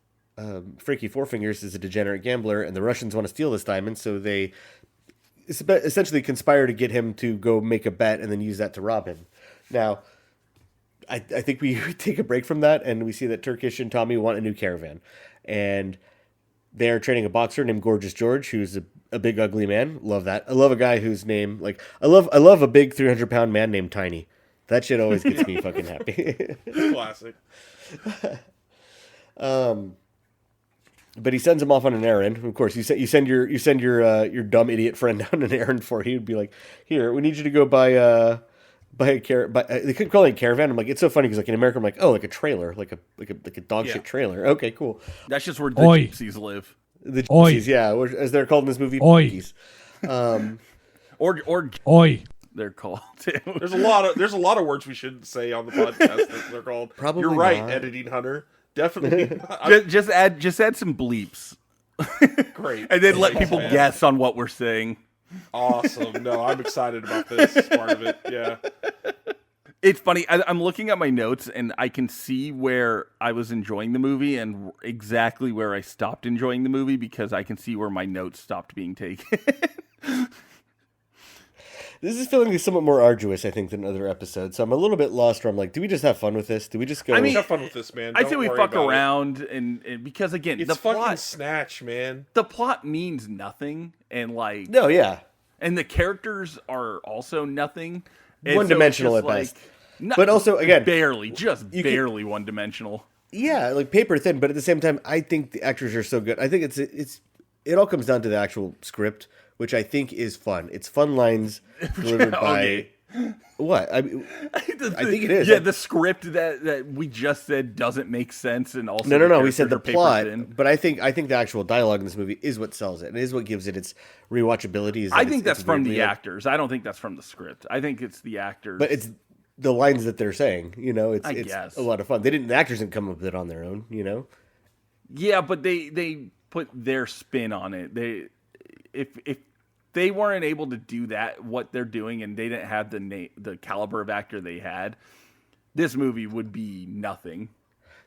Freaky Four Fingers is a degenerate gambler, and the Russians want to steal this diamond, so they essentially conspire to get him to go make a bet and then use that to rob him. Now, I think we take a break from that, and we see that Turkish and Tommy want a new caravan, and they're training a boxer named Gorgeous George, who's a big ugly man. Love that. I love a guy whose name I love a big 300-pound man named Tiny. That shit always gets me fucking happy. Classic. But he sends him off on an errand. Of course, you send your dumb idiot friend on an errand for you. He'd be like, "Here, we need you to go buy a they couldn't call it a caravan." I'm like, it's so funny because like in America, I'm like, oh, like a trailer, like a dog shit trailer. Okay, cool. That's just where the gypsies live. The gypsies, yeah, as they're called in this movie, gypsies. Or they're called too. There's a lot of words we shouldn't say on the podcast that they're called. Probably You're right, not. editing Hunter. Definitely. just add some bleeps. Great. And then let people guess on what we're saying. Awesome. No, I'm excited about this part of it. Yeah. It's funny. I'm looking at my notes, and I can see where I was enjoying the movie and exactly where I stopped enjoying the movie because I can see where my notes stopped being taken. This is feeling somewhat more arduous, I think, than other episodes. So I'm a little bit lost. Where I'm like, do we just have fun with this? Do we just go? I mean, Have fun with this, man. I Don't say we worry fuck about it. around, and because again, It's the fucking plot, Snatch, man. the plot means nothing, and like, no, yeah, and the characters are also nothing. And so one-dimensional it's at just best. like, But also, again, barely can- barely one-dimensional. yeah, like paper thin. But at the same time, I think the actors are so good. I think it all comes down to the actual script, which I think is fun. It's fun lines delivered by okay. what? I mean, I think it is. Yeah, the script that we just said doesn't make sense, and also No. We said the characters are plot, paper thin. but I think the actual dialogue in this movie is what sells it, and is what gives it its rewatchability. Is that I think that's it's from the weirdly- actors. I don't think that's from the script. I think it's the actors. but it's the lines that they're saying. You know, it's guess. a lot of fun. The actors didn't come up with it on their own. You know, yeah, but they put their spin on it. If they weren't able to do that, what they're doing, and they didn't have the caliber of actor they had, this movie would be nothing.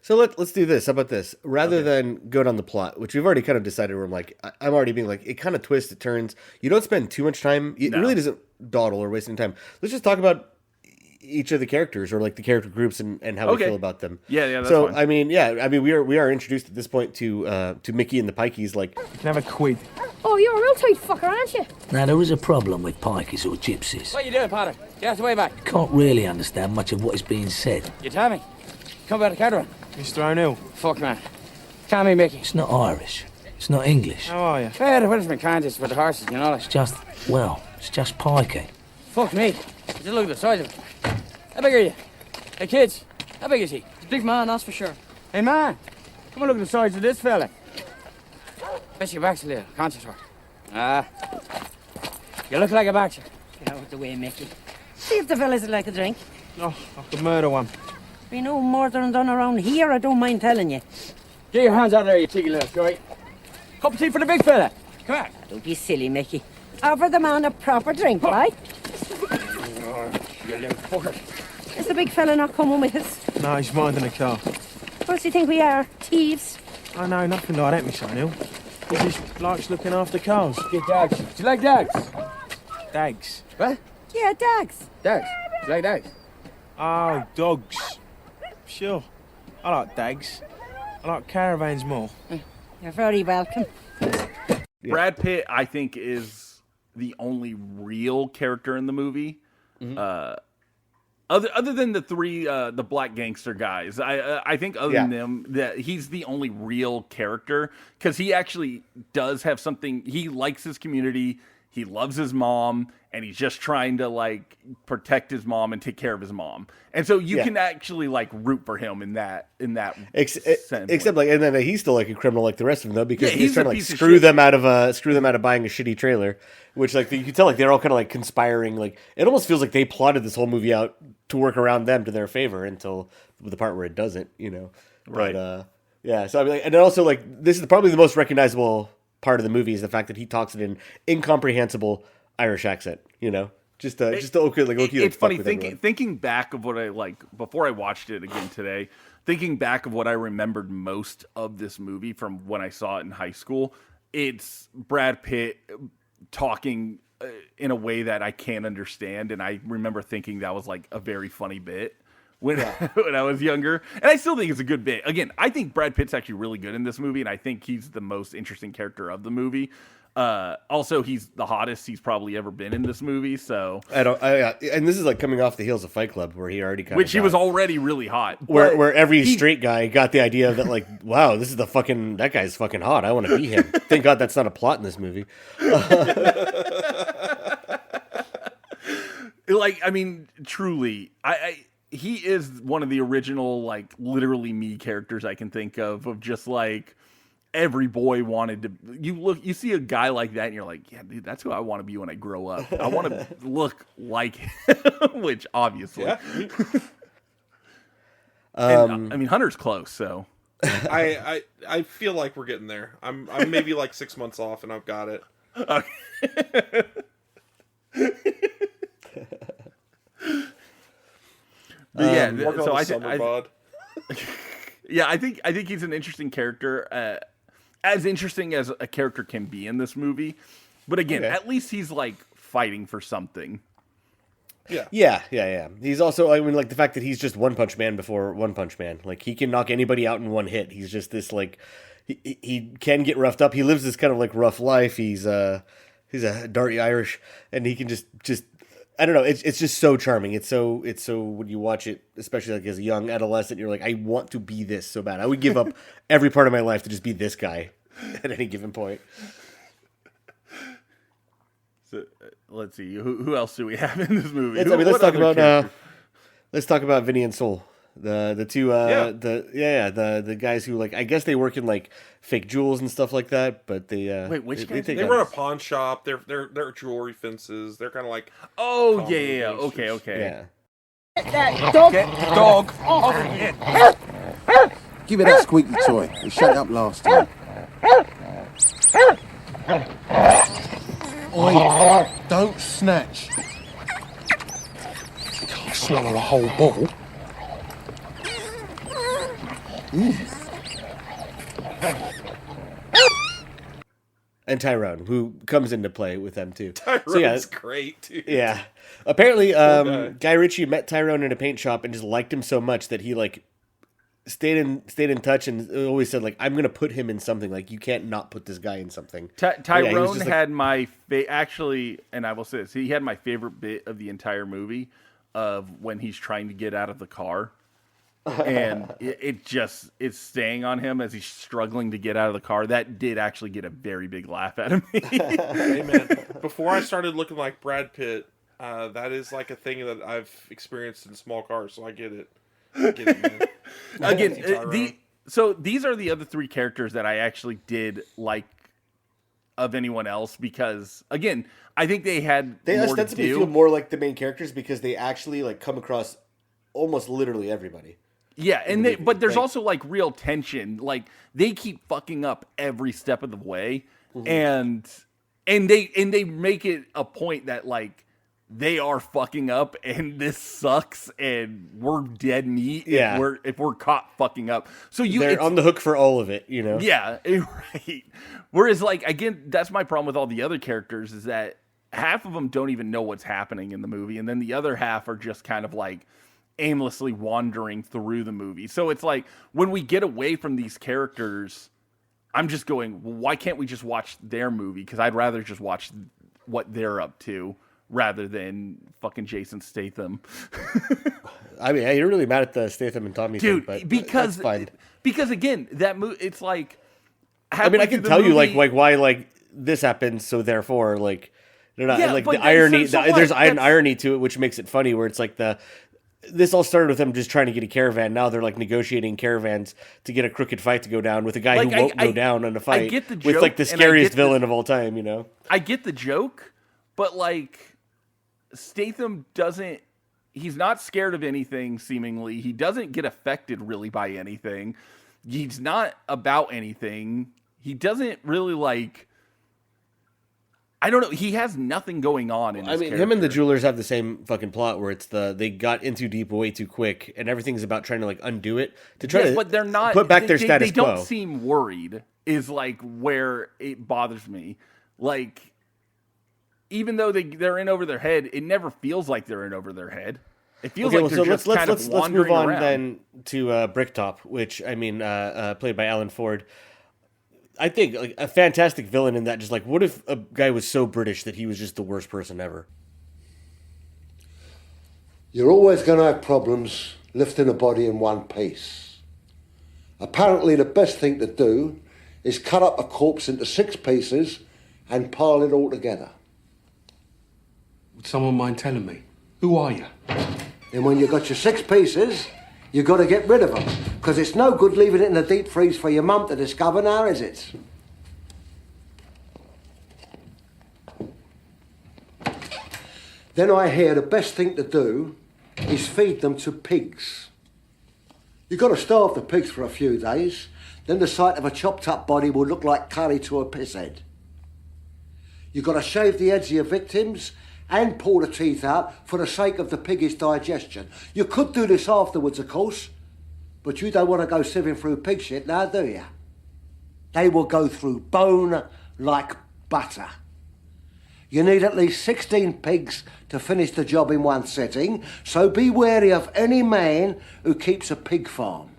so let's do this. How about this? Rather than go down the plot, which we've already kind of decided, where I'm like, I'm already being like, it kind of twists, it turns. You don't spend too much time. It really doesn't dawdle or wasting time. Let's just talk about each of the characters, or like the character groups, and how we feel about them. Yeah, that's so fine. I mean, we are introduced at this point to Mickey and the Pikeys. Like, You can have a quid. Oh, you're a real tight fucker, aren't you? Now, there is a problem with pikeys or gypsies. What you doing, Potter? Get out the way back. Can't really understand much of what is being said. You tell me. Come about the caravan. Mr. O'Neill, Fuck, man. Tell me, Mickey. It's not Irish. It's not English. how are you? Fair, what is my kindness with the horses, you know? Like, It's just pikey. fuck me. Just look at the size of it. How big are you? Hey, kids. How big is he? Big man, that's for sure. Hey, man. Come on, look at the size of this fella. Bet your back's a little. Conscious work. You look like a boxer. Get out of the way, Mickey. See if the fellas would like a drink. Oh, I could murder one. We know murdering done around here, I don't mind telling you. Get your hands out of there, you cheeky little shite. Cup of tea for the big fella. Come on. Don't be silly, Mickey. Offer the man a proper drink, right? You little fucker. Is the big fella not coming with us? No, he's minding the car. What do you think we are? Thieves? I know, nothing like that, Miss O'Neill. He just likes looking after cars. Get dogs. Do you like dogs? Dags. What? Yeah, dogs. Dogs. Do you like dogs? Oh, dogs. Sure. I like dags. I like caravans more. You're very welcome. Brad Pitt, I think, is the only real character in the movie. Other than the three the black gangster guys, I think other than them that he's the only real character because he actually does have something. He likes his community. He loves his mom, and he's just trying to like protect his mom and take care of his mom. And so you can actually like root for him in that except like, and then he's still like a criminal like the rest of them though because he's trying to like screw them out of buying a shitty trailer, which like you can tell like they're all kind of like conspiring. Like it almost feels like they plotted this whole movie out to work around them to their favor until the part where it doesn't, you know. Right. But so I mean, like, and then also like this is probably the most recognizable part of the movie is the fact that he talks in an incomprehensible Irish accent, you know, just okay, like okay. It's funny thinking back of what I like before I watched it again today. Thinking back of what I remembered most of this movie from when I saw it in high school, it's Brad Pitt talking in a way that I can't understand, and I remember thinking that was like a very funny bit. When I was younger. And I still think it's a good bit. Again, I think Brad Pitt's actually really good in this movie, and I think he's the most interesting character of the movie. Also, he's the hottest he's probably ever been in this movie, so... and this is like coming off the heels of Fight Club, where he already he was already really hot. Where every straight guy got the idea that like, wow, this is that guy's fucking hot. I want to be him. Thank God that's not a plot in this movie. Like, I mean, truly, he is one of the original, like, literally me characters I can think of just like every boy wanted to. You see a guy like that, and you're like, yeah, dude, that's who I want to be when I grow up. I want to look like him, which obviously. Yeah. And, I mean, Hunter's close, so. I feel like we're getting there. I'm maybe like 6 months off, and I've got it. Okay. Yeah, so I think he's an interesting character, as interesting as a character can be in this movie. But again, at least he's like fighting for something. Yeah. He's also, I mean, like the fact that he's just One Punch Man before One Punch Man. Like he can knock anybody out in one hit. He's just this like he can get roughed up. He lives this kind of like rough life. He's a dirty Irish, and he can just. I don't know. It's just so charming. It's so when you watch it, especially like as a young adolescent, you're like, I want to be this so bad. I would give up every part of my life to just be this guy at any given point. So let's see. Who else do we have in this movie? Let's talk about Vinny and Soul. The two the guys who like I guess they work in like fake jewels and stuff like that, but they wait, which guys? They run a pawn shop. They're jewelry fences. They're kind of like Okay. Yeah. That dog. Dog. Give it that squeaky toy. It shut up last time. Oi, don't snatch. You can't swallow a whole ball. And Tyrone, who comes into play with them too. Tyrone's great, dude. Yeah. Apparently, Guy Ritchie met Tyrone in a paint shop and just liked him so much that he like stayed in touch and always said like, I'm gonna put him in something. Like you can't not put this guy in something. Tyrone had my actually, and I will say this, he had my favorite bit of the entire movie of when he's trying to get out of the car. And it's staying on him as he's struggling to get out of the car. That did actually get a very big laugh out of me. Hey man, before I started looking like Brad Pitt, that is like a thing that I've experienced in small cars, so I get it. Man. Again, so these are the other three characters that I actually did like of anyone else because, again, I think they ostensibly feel more like the main characters because they actually like come across almost literally everybody. Yeah, but there's also like real tension. Like they keep fucking up every step of the way, and they make it a point that like they are fucking up, and this sucks, and we're dead meat. Yeah, if we're caught fucking up, so they're on the hook for all of it. You know. Yeah, right. Whereas like again, that's my problem with all the other characters is that half of them don't even know what's happening in the movie, and then the other half are just kind of like aimlessly wandering through the movie. So it's like when we get away from these characters, I'm just going, well, why can't we just watch their movie? Because I'd rather just watch what they're up to rather than fucking Jason Statham. I mean, you're really mad at the Statham and Tommy Dude, thing, but because that's fine. Because again, that movie, it's like. I mean, I can tell you like why like this happens, so therefore like they're not like the irony. There's an irony to it, which makes it funny. Where it's like this all started with them just trying to get a caravan. Now they're like negotiating caravans to get a crooked fight to go down with a guy who won't go down in a fight. I get the joke, with like the scariest villain of all time. You know, I get the joke, but like Statham doesn't. He's not scared of anything. Seemingly, he doesn't get affected really by anything. He's not about anything. He doesn't really like. I don't know. He has nothing going on in his character. Him and the jewelers have the same fucking plot where it's they got in too deep way too quick, and everything's about trying to like undo it to try to. But they're not put back their status quo. They don't seem worried. Is like where it bothers me. Like, even though they're in over their head, it never feels like they're in over their head. It feels like they're just kind of wandering let's move on around. Then to Bricktop, which I mean, played by Alan Ford. I think like a fantastic villain in that. Just like, what if a guy was so British that he was just the worst person ever? You're always going to have problems lifting a body in one piece. Apparently, the best thing to do is cut up a corpse into 6 pieces and pile it all together. Would someone mind telling me? Who are you? Then when you've got your 6 pieces, you've got to get rid of them, because it's no good leaving it in the deep freeze for your mum to discover now, is it? Then I hear the best thing to do is feed them to pigs. You've got to starve the pigs for a few days, then the sight of a chopped up body will look like curry to a piss head. You've got to shave the heads of your victims and pull the teeth out for the sake of the piggish digestion. You could do this afterwards, of course, but you don't want to go sieving through pig shit now, do you? They will go through bone like butter. You need at least 16 pigs to finish the job in one sitting, so be wary of any man who keeps a pig farm.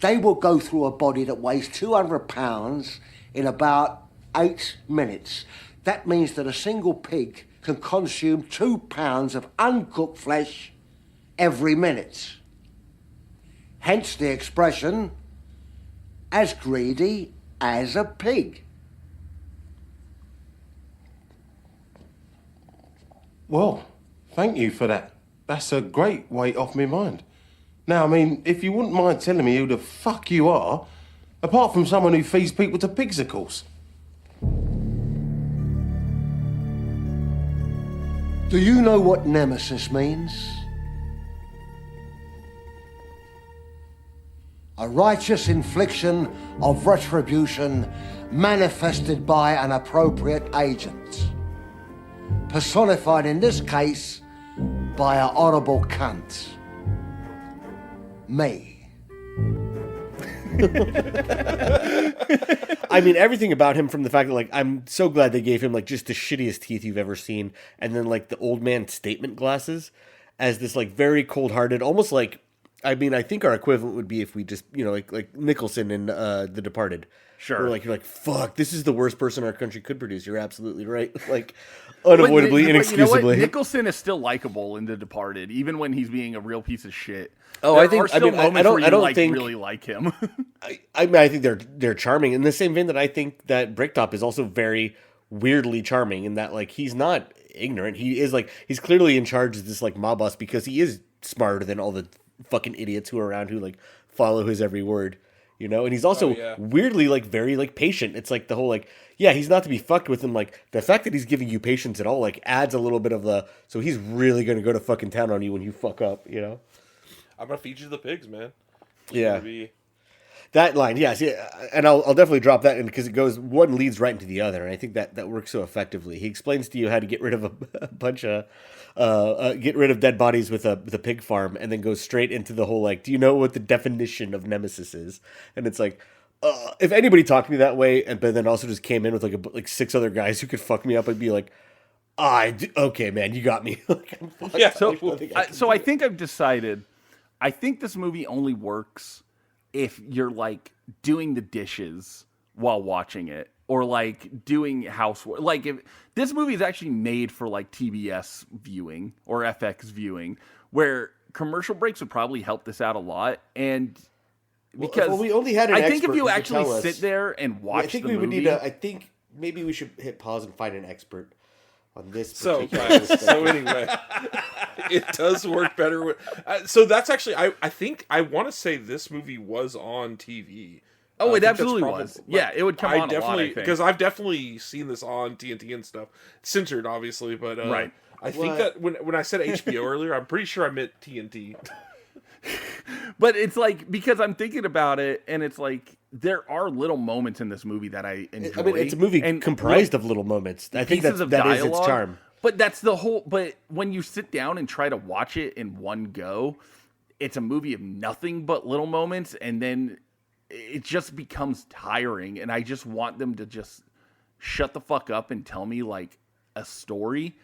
They will go through a body that weighs 200 pounds in about 8 minutes. That means that a single pig can consume 2 pounds of uncooked flesh every minute. Hence the expression, as greedy as a pig. Well, thank you for that. That's a great weight off my mind. Now, I mean, if you wouldn't mind telling me who the fuck you are, apart from someone who feeds people to pigs, of course. Do you know what nemesis means? A righteous infliction of retribution manifested by an appropriate agent. Personified in this case by a horrible cunt. Me. I mean, everything about him, from the fact that, like, I'm so glad they gave him, like, just the shittiest teeth you've ever seen, and then, like, the old man statement glasses as this, like, very cold-hearted, almost like, I mean, I think our equivalent would be if we just, you know, like Nicholson in The Departed. Sure. Where, like, you're like, fuck, this is the worst person our country could produce. You're absolutely right. Like, unavoidably, inexcusably. You know what? Nicholson is still likable in The Departed, even when he's being a real piece of shit. Oh, there I think. are still moments I don't. where you, I don't like, think really like him. I mean, I think they're charming in the same vein that I think that Bricktop is also very weirdly charming in that, like, he's not ignorant. He is, like, he's clearly in charge of this, like, mob boss because he is smarter than all the fucking idiots who are around who, like, follow his every word, you know. And he's also weirdly, like, very, like, patient. It's like the whole, like, yeah, he's not to be fucked with, and, like, the fact that he's giving you patience at all, like, adds a little bit of the, so he's really gonna go to fucking town on you when you fuck up, you know. I'm gonna feed you the pigs, man. Yeah. That line, yes, yeah, and I'll definitely drop that in because it goes, one leads right into the other, and I think that works so effectively. He explains to you how to get rid of a bunch of, get rid of dead bodies with a pig farm, and then goes straight into the whole, like, do you know what the definition of nemesis is? And it's like, if anybody talked to me that way, but then also just came in with like 6 other guys who could fuck me up, I'd be like, okay, man, you got me. Yeah. So I think I've decided. I think this movie only works if you're, like, doing the dishes while watching it, or like doing housework. Like if this movie is actually made for like TBS viewing or FX viewing, where commercial breaks would probably help this out a lot. And because we only had an I think expert if you who could actually tell us- sit there and watch I think the we would movie, need I think maybe we should hit pause and find an expert on this. So, particular so anyway, it does work better. So that's actually, I think, I want to say this movie was on TV. Oh, I it think that's absolutely probably- was. Yeah, it would come on a lot, I definitely, think. because I've definitely seen this on TNT and stuff. Censored, obviously, but Right. I think that when I said HBO earlier, I'm pretty sure I meant TNT. But it's like, because I'm thinking about it, and it's like there are little moments in this movie that I enjoy. I mean, it's a movie and comprised of little moments. I think pieces that of that is its dialogue, charm. But that's the whole. But when you sit down and try to watch it in one go, it's a movie of nothing but little moments, and then it just becomes tiring. And I just want them to just shut the fuck up and tell me like a story.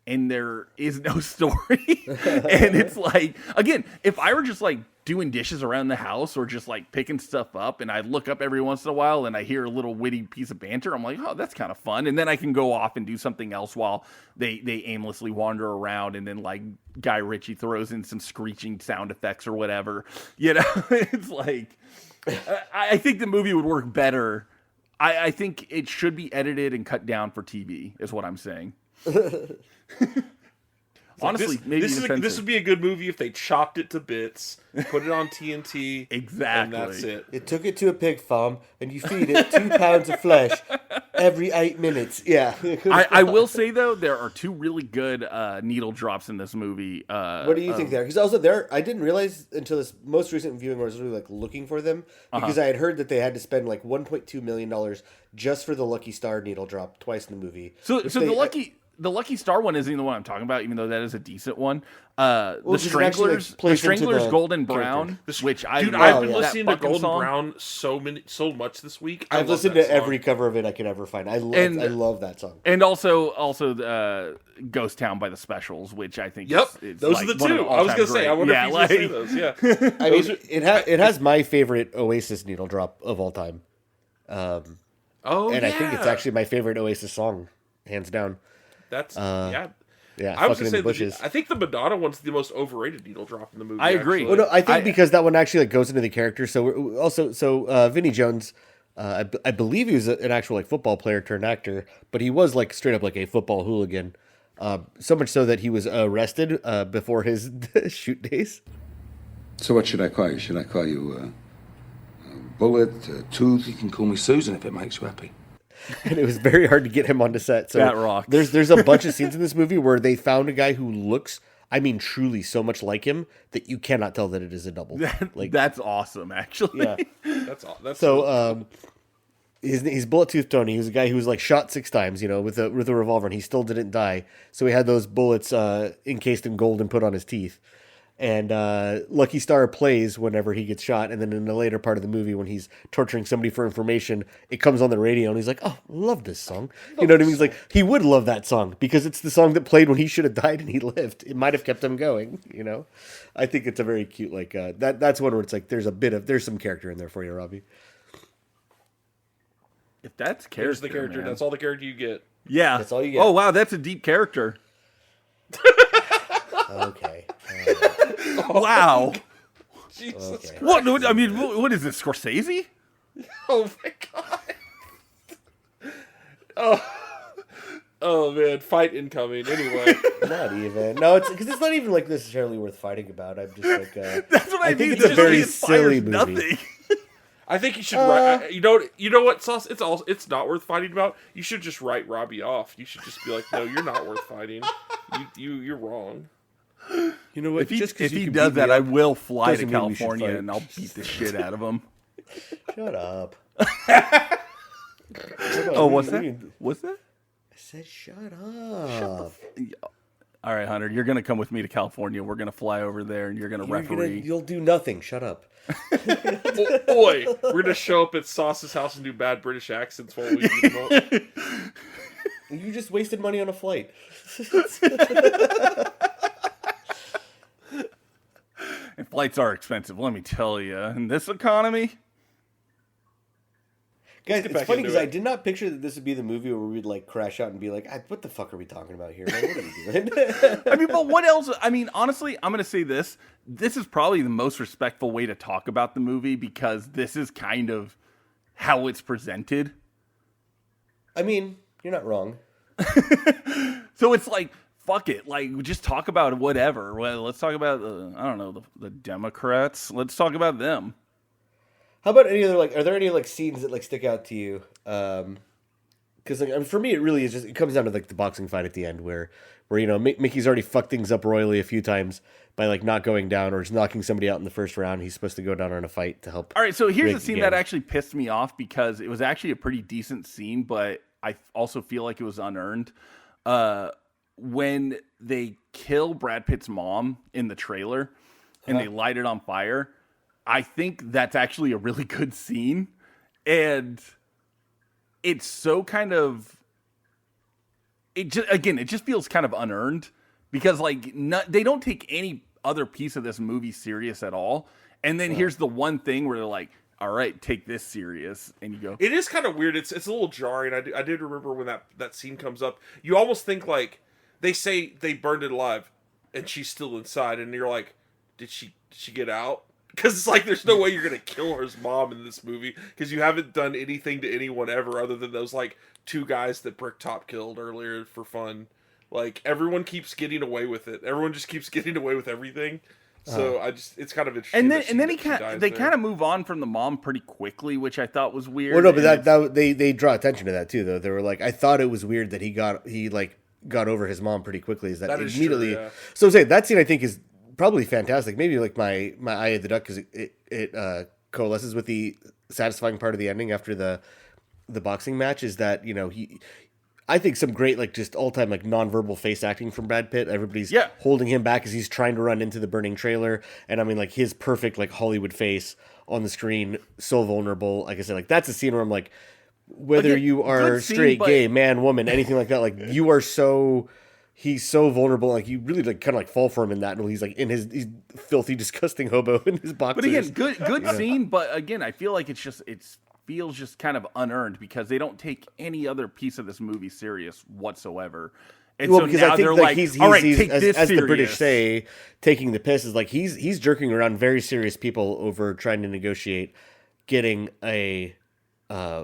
And there is no story. And it's like, again, if I were just like doing dishes around the house or just like picking stuff up and I look up every once in a while and I hear a little witty piece of banter, I'm like, oh, that's kind of fun. And then I can go off and do something else while they aimlessly wander around. And then like Guy Ritchie throws in some screeching sound effects or whatever. You know, it's like, I think the movie would work better. I think it should be edited and cut down for TV is what I'm saying. Honestly, maybe this would be a good movie if they chopped it to bits, put it on TNT, exactly, and that's it. You took it to a pig farm and you feed it 2 pounds of flesh every 8 minutes. Yeah. I will say though, there are 2 really good needle drops in this movie. What do you think there? Because also I didn't realize until this most recent viewing where I was really like looking for them, because I had heard that they had to spend like $1.2 million just for the Lucky Star needle drop twice in the movie. So the Lucky Star one isn't the one I'm talking about, even though that is a decent one. The Stranglers Golden Brown, which I've been listening to Golden Brown so much this week. I've listened to every cover of it I could ever find. I love that song. And also Ghost Town by the Specials, which I think is those like are the one of 2. I was gonna say, I wonder if you like, say those. Yeah, I mean, it has my favorite Oasis needle drop of all time. I think it's actually my favorite Oasis song, hands down. That's yeah. I was gonna say I think the Madonna one's the most overrated needle drop in the movie. I agree. Actually. Well, no, I think because that one actually like goes into the character. So Vinnie Jones, I believe he was an actual like football player turned actor, but he was like straight up like a football hooligan. So much so that he was arrested before his shoot days. So what should I call you? Should I call you Bullet, Tooth? You can call me Susan if it makes you happy. And it was very hard to get him onto set. So that rocks. There's a bunch of scenes in this movie where they found a guy who looks, I mean, truly so much like him that you cannot tell that it is a double. That's awesome, actually. Yeah, that's so. He's Bullet Tooth Tony. He was a guy who was like shot 6 times, with a revolver, and he still didn't die. So he had those bullets encased in gold and put on his teeth. And Lucky Star plays whenever he gets shot, and then in the later part of the movie, when he's torturing somebody for information, it comes on the radio, and he's like, "Oh, love this song." You know what I mean? He's like, he would love that song because it's the song that played when he should have died and he lived. It might have kept him going. I think it's a very cute that's one where it's like there's some character in there for you, Robbie. If that's character, here's the character. Man. That's all the character you get. Yeah, that's all you get. Oh wow, that's a deep character. Okay. Wow. Jesus Okay. What? I mean, what is this, Scorsese? Oh my god. Oh man, fight incoming. Anyway, not even. No, it's because it's not even like necessarily worth fighting about. I'm just like that's what I think mean. it's a very silly movie. Nothing. I think you should write. You know what, Sauce? It's not worth fighting about. You should just write Robbie off. You should just be like, no, you're not worth fighting. You're wrong. You know what? If he does that, I will fly to California and I'll beat the shit out of him. Shut up. Oh, what's that? What's that? I said shut up. All right, Hunter, you're going to come with me to California. We're going to fly over there and you're going to referee. You'll do nothing. Shut up. Boy, we're going to show up at Sauce's house and do bad British accents while we beat him up. You just wasted money on a flight. And flights are expensive, let me tell you. In this economy... Guys, get it's back funny into because I it. did not picture that this would be the movie where we'd like crash out and be like, "What the fuck are we talking about here, man? What are we doing?" I mean, but what else? I mean, honestly, I'm going to say this. This is probably the most respectful way to talk about the movie because this is kind of how it's presented. I mean, you're not wrong. So it's like, fuck it. Like, just talk about whatever. Well, let's talk about, I don't know, the Democrats. Let's talk about them. How about any other are there any like scenes that like stick out to you? Because like for me, it really is just it comes down to like the boxing fight at the end where Mickey's already fucked things up royally a few times by like not going down or just knocking somebody out in the first round. He's supposed to go down on a fight to help. All right, so here's Rick the scene again. that actually pissed me off because it was actually a pretty decent scene, but I also feel like it was unearned. When they kill Brad Pitt's mom in the trailer and they light it on fire, I think that's actually a really good scene. And it's so kind of, it just feels kind of unearned because like they don't take any other piece of this movie serious at all. And then here's the one thing where they're like, all right, take this serious. And you go, It is kind of weird. It's a little jarring. I did remember when that scene comes up. You almost think like they say they burned it alive, and she's still inside, and you're like, did she get out? Because it's like there's no way you're gonna kill her mom in this movie because you haven't done anything to anyone ever other than those like two guys that Bricktop killed earlier for fun. Like everyone keeps getting away with it. Everyone just keeps getting away with everything. So it's kind of interesting. and then they kind of move on from the mom pretty quickly, which I thought was weird. Well, no, but that they draw attention to that too, though. They were like, I thought it was weird that he got over his mom pretty quickly. Is that immediately? True, yeah. So I'm saying that scene I think is probably fantastic. Maybe like my eye of the duck because it coalesces with the satisfying part of the ending after the boxing match. Is that I think some great like just all time like nonverbal face acting from Brad Pitt. Everybody's holding him back as he's trying to run into the burning trailer, and I mean like his perfect like Hollywood face on the screen, so vulnerable. Like I said, like that's a scene where I'm like, whether you are straight, gay, man, woman, anything like that, like you are so. He's so vulnerable, like you really like kind of like fall for him in that, and he's like in he's filthy, disgusting hobo in his boxers. But again, good scene. But again, I feel like it feels just kind of unearned because they don't take any other piece of this movie serious whatsoever. And well, so because now I think they're like like, all right, take this as serious. the British say, taking the piss is like he's jerking around very serious people over trying to negotiate getting a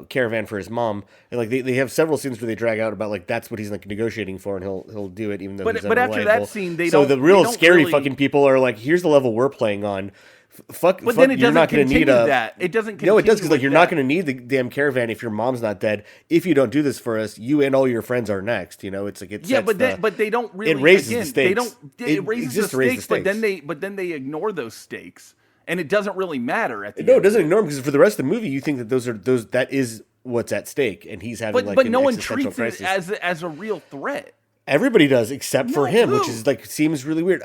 caravan for his mom, and like they have several scenes where they drag out about like that's what he's like negotiating for, and he'll do it even though he's but after unreliable. that scene, the real scary fucking people are like, here's the level we're playing on. But then it you're doesn't not going to need continue that. It doesn't continue. No, it does because like with you're that. not going to need the damn caravan if your mom's not dead. If you don't do this for us, you and all your friends are next. It's like but they don't really. It raises again, the stakes. They don't. It raises exists the to raise the stakes, stakes. but then they ignore those stakes, and it doesn't really matter at the No, end. it doesn't ignore him because for the rest of the movie, you think that that is what's at stake, and he's having But an no one existential treats crisis. it as a real threat. Everybody does, except for him, which is like seems really weird.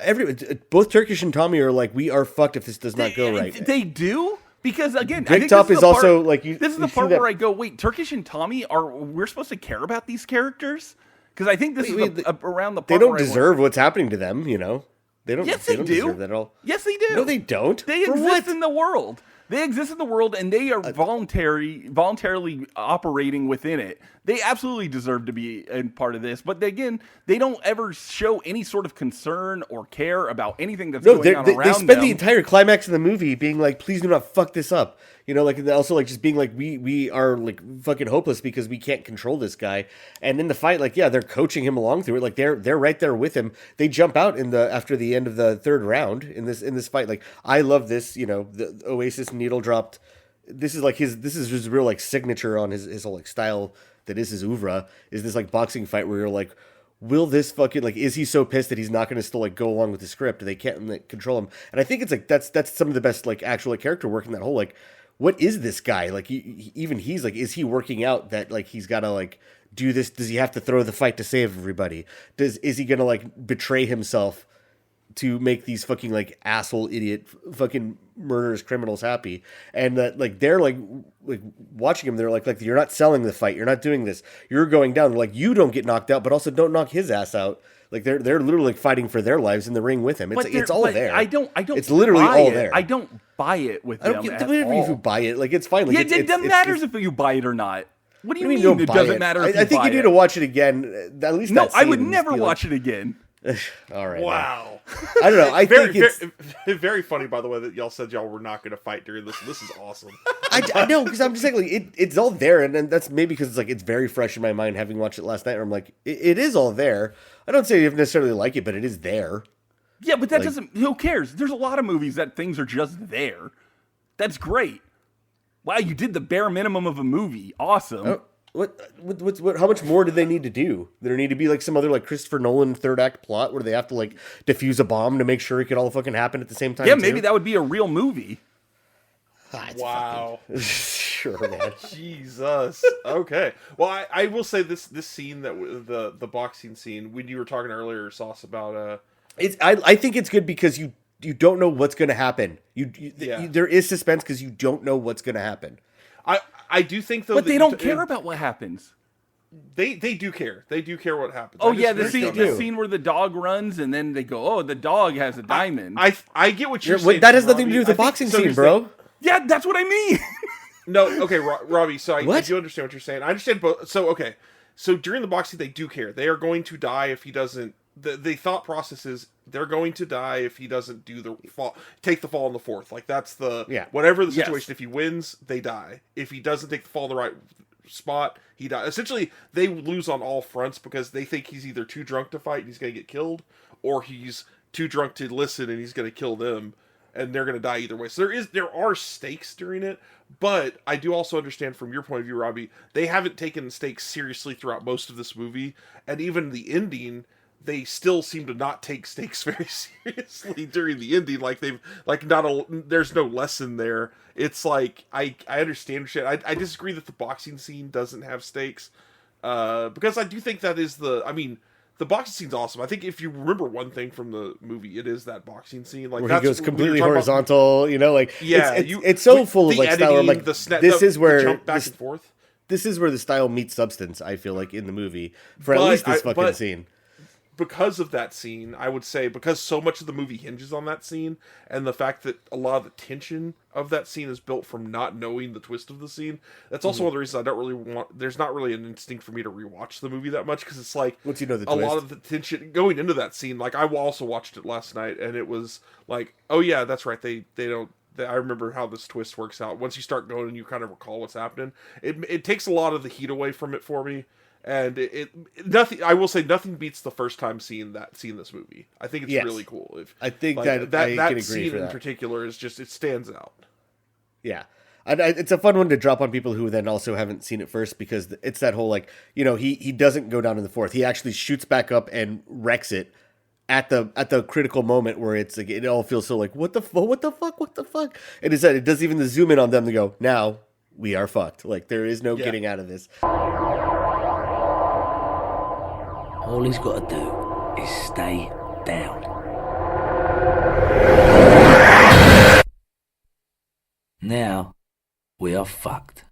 Both Turkish and Tommy are like, we are fucked if this does not go right. They do because again, I think Bricktop this is the part, also like this is the part where I go, wait, Turkish and Tommy we're supposed to care about these characters? Because I think this is around the part they don't where deserve what's happening to them. They don't. Yes, they they don't do. deserve that at all. Yes, they do. No, they don't. They For exist what? in the world. They exist in the world, and they are voluntarily operating within it. They absolutely deserve to be a part of this. But again, they don't ever show any sort of concern or care about anything that's going on around them. They spend the entire climax of the movie being like, please do not fuck this up. Like also like just being like, we are like fucking hopeless because we can't control this guy. And in the fight, like, yeah, they're coaching him along through it. Like they're right there with him. They jump out after the end of the third round in this fight. Like, I love this, the Oasis needle dropped. This is his real like signature on his whole like style that is his oeuvre, is this like boxing fight where you're like, will this fucking like, is he so pissed that he's not going to still like go along with the script? They can't like, control him. And I think it's like that's some of the best like actual like, character work in that whole like, what is this guy like? Even he's like, is he working out that like he's got to like do this? Does he have to throw the fight to save everybody? Is he going to like betray himself to make these fucking like asshole idiot fucking murderous criminals happy, and that like they're like watching him. They're like you're not selling the fight. You're not doing this. You're going down. They're like, you don't get knocked out, but also don't knock his ass out. Like they're literally like fighting for their lives in the ring with him. It's all there. I don't. It's literally all there. I don't buy it with them. If you buy it, like it's fine. Like, yeah, it doesn't matter if you buy it or not. What do you mean? It doesn't matter. If I think you need to watch it again. At least no, I would never watch it again. All right. Wow. I don't know. I think it's very funny, by the way, that y'all said y'all were not going to fight during this. This is awesome. I know, because I'm just saying, like, it's all there, and then that's maybe because it's very fresh in my mind, having watched it last night. Where I'm like, it is all there. I don't say you necessarily like it, but it is there. Yeah, but that doesn't. Who cares? There's a lot of movies that things are just there. That's great. Wow, you did the bare minimum of a movie. Awesome. What? How much more do they need to do? There need to be like some other like Christopher Nolan third act plot where they have to like defuse a bomb to make sure it could all fucking happen at the same time. Yeah, maybe that would be a real movie. Wow. Sure, man. Jesus. Okay. Well, I will say this scene that the boxing scene when you were talking earlier, Sauce, about I think it's good because you don't know what's going to happen. There is suspense because you don't know what's going to happen. I do think though, but they don't care about what happens. They do care. They do care what happens. Oh yeah, the scene where the dog runs and then they go, oh, the dog has a diamond. I get what you're saying. That has nothing to do with the boxing scene, bro. Yeah, that's what I mean. No, okay, Robbie. So I do understand what you're saying. I understand both. So okay, so during the boxing they do care. They are going to die if he doesn't. The thought process is they're going to die if he doesn't do the fall, take the fall in the fourth. Like that's whatever the situation. Yes. If he wins, they die. If he doesn't take the fall in the right spot, he dies. Essentially, they lose on all fronts because they think he's either too drunk to fight and he's going to get killed, or he's too drunk to listen and he's going to kill them, and they're going to die either way. So there are stakes during it, but I do also understand from your point of view, Robbie, they haven't taken stakes seriously throughout most of this movie, and even the ending. They still seem to not take stakes very seriously during the ending. Like there's no lesson there. It's like I understand shit. I disagree that the boxing scene doesn't have stakes, because I do think that is the boxing scene's awesome. I think if you remember one thing from the movie, it is that boxing scene. Like where he goes completely horizontal. Yeah, it's so full of like editing, style. I'm like, this is where jump back and forth. This is where the style meets substance. I feel like in the movie for at least this fucking scene. Because of that scene, I would say, because so much of the movie hinges on that scene, and the fact that a lot of the tension of that scene is built from not knowing the twist of the scene, that's also one of the reasons I don't really want, there's not really an instinct for me to rewatch the movie that much, because it's like, once you know the twist. A lot of the tension going into that scene, like, I also watched it last night, and it was like, oh yeah, that's right, they don't, I remember how this twist works out. Once you start going and you kind of recall what's happening, it takes a lot of the heat away from it for me. And nothing. I will say nothing beats the first time seeing this movie. I think it's really cool. I think that that scene in particular is just, it stands out. Yeah, it's a fun one to drop on people who then also haven't seen it first, because it's that whole like, he doesn't go down in the fourth. He actually shoots back up and wrecks it at the critical moment where it's like it all feels so like what the fuck, and it does even the zoom in on them to go, now we are fucked. Like there is no getting out of this. All he's got to do is stay down. Now, we are fucked.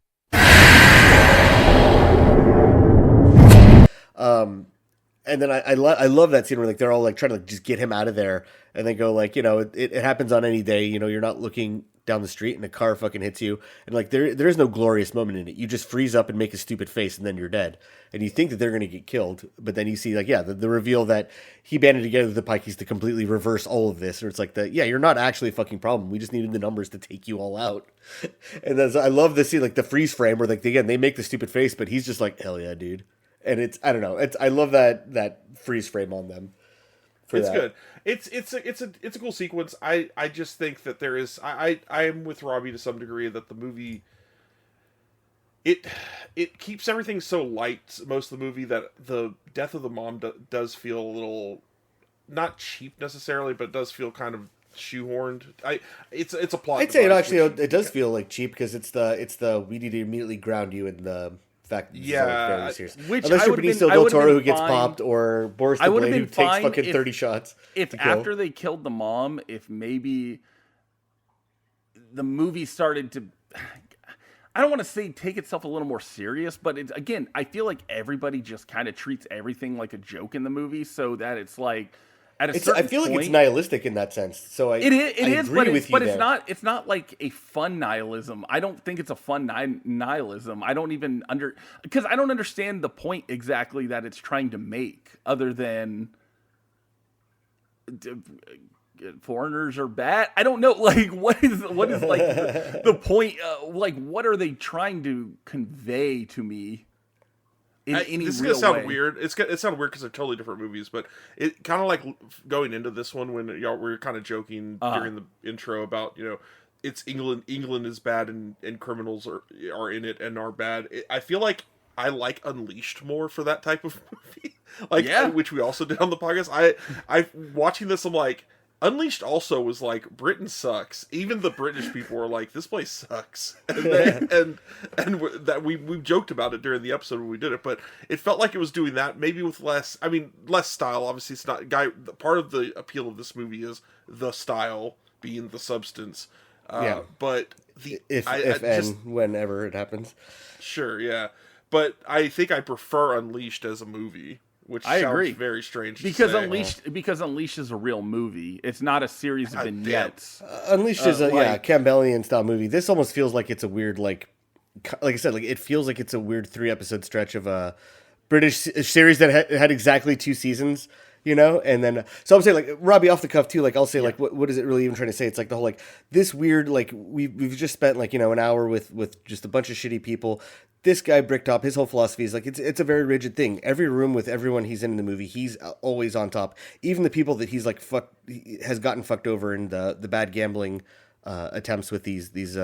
And then I love that scene where like they're all like trying to like, just get him out of there, and they go like, it happens on any day. You're not looking down the street and a car fucking hits you, and like there is no glorious moment in it. You just freeze up and make a stupid face, and then you're dead. And you think that they're gonna get killed, but then you see like the reveal that he banded together the Pikeys to completely reverse all of this. Or it's like you're not actually a fucking problem. We just needed the numbers to take you all out. And I love the scene, like the freeze frame where like again they make the stupid face, but he's just like, hell yeah, dude. And it's, I don't know, I love that freeze frame on them. It's good. It's a cool sequence. I just think that there is, I am with Robbie to some degree that the movie, it keeps everything so light most of the movie that the death of the mom does feel a little, not cheap necessarily, but it does feel kind of shoehorned. It's a plot. I'd say it actually it does feel like cheap, because it's the we need to immediately ground you in the fact that this is Yeah, all very serious. which Unless I you're would've been- Benicio I del would've Toro been who gets fine- popped, or Boris I the would have Blade been who takes fine fucking if- 30 shots. If to kill. after they killed the mom, if maybe the movie started to, I don't want to say take itself a little more serious, but it's, again, I feel like everybody just kind of treats everything like a joke in the movie, so that it's like at a certain I feel like point, it's nihilistic in that sense. So I it is, agree but with it's, you but there. it's not like a fun nihilism. I don't think it's a fun nihilism. I don't even because I don't understand the point exactly that it's trying to make, other than foreigners are bad. I don't know. Like, what is like the point? Like, what are they trying to convey to me? In any this is real gonna sound way? weird. It sound weird because they're totally different movies, but it kind of like going into this one when y'all were kind of joking during the intro about, you know, it's England. England is bad, and criminals are in it and are bad. I feel like I like Unleashed more for that type of movie, like which we also did on the podcast. I watching this, I'm like, Unleashed also was like, Britain sucks. Even the British people were like, this place sucks, and that we joked about it during the episode when we did it. But it felt like it was doing that, maybe with less. I mean, less style. Obviously, it's not part of the appeal of this movie is the style being the substance. But whenever it happens, sure, yeah. But I think I prefer Unleashed as a movie. Which I sounds agree. very strange because to say. Unleashed is a real movie. It's not a series of vignettes. Unleashed is a Campbellian style movie. This almost feels like it's a weird like I said, like it feels like it's a weird 3-episode stretch of a British series that had exactly 2 seasons. You know, and then so I'm saying, like, Robbie, off the cuff too, like I'll say like what is it really even trying to say? It's like the whole like this weird, like we've just spent like, you know, an hour with just a bunch of shitty people. This guy Bricktop, his whole philosophy is like it's a very rigid thing. Every room with everyone he's in the movie, he's always on top. Even the people that he's like has gotten fucked over in the bad gambling attempts with these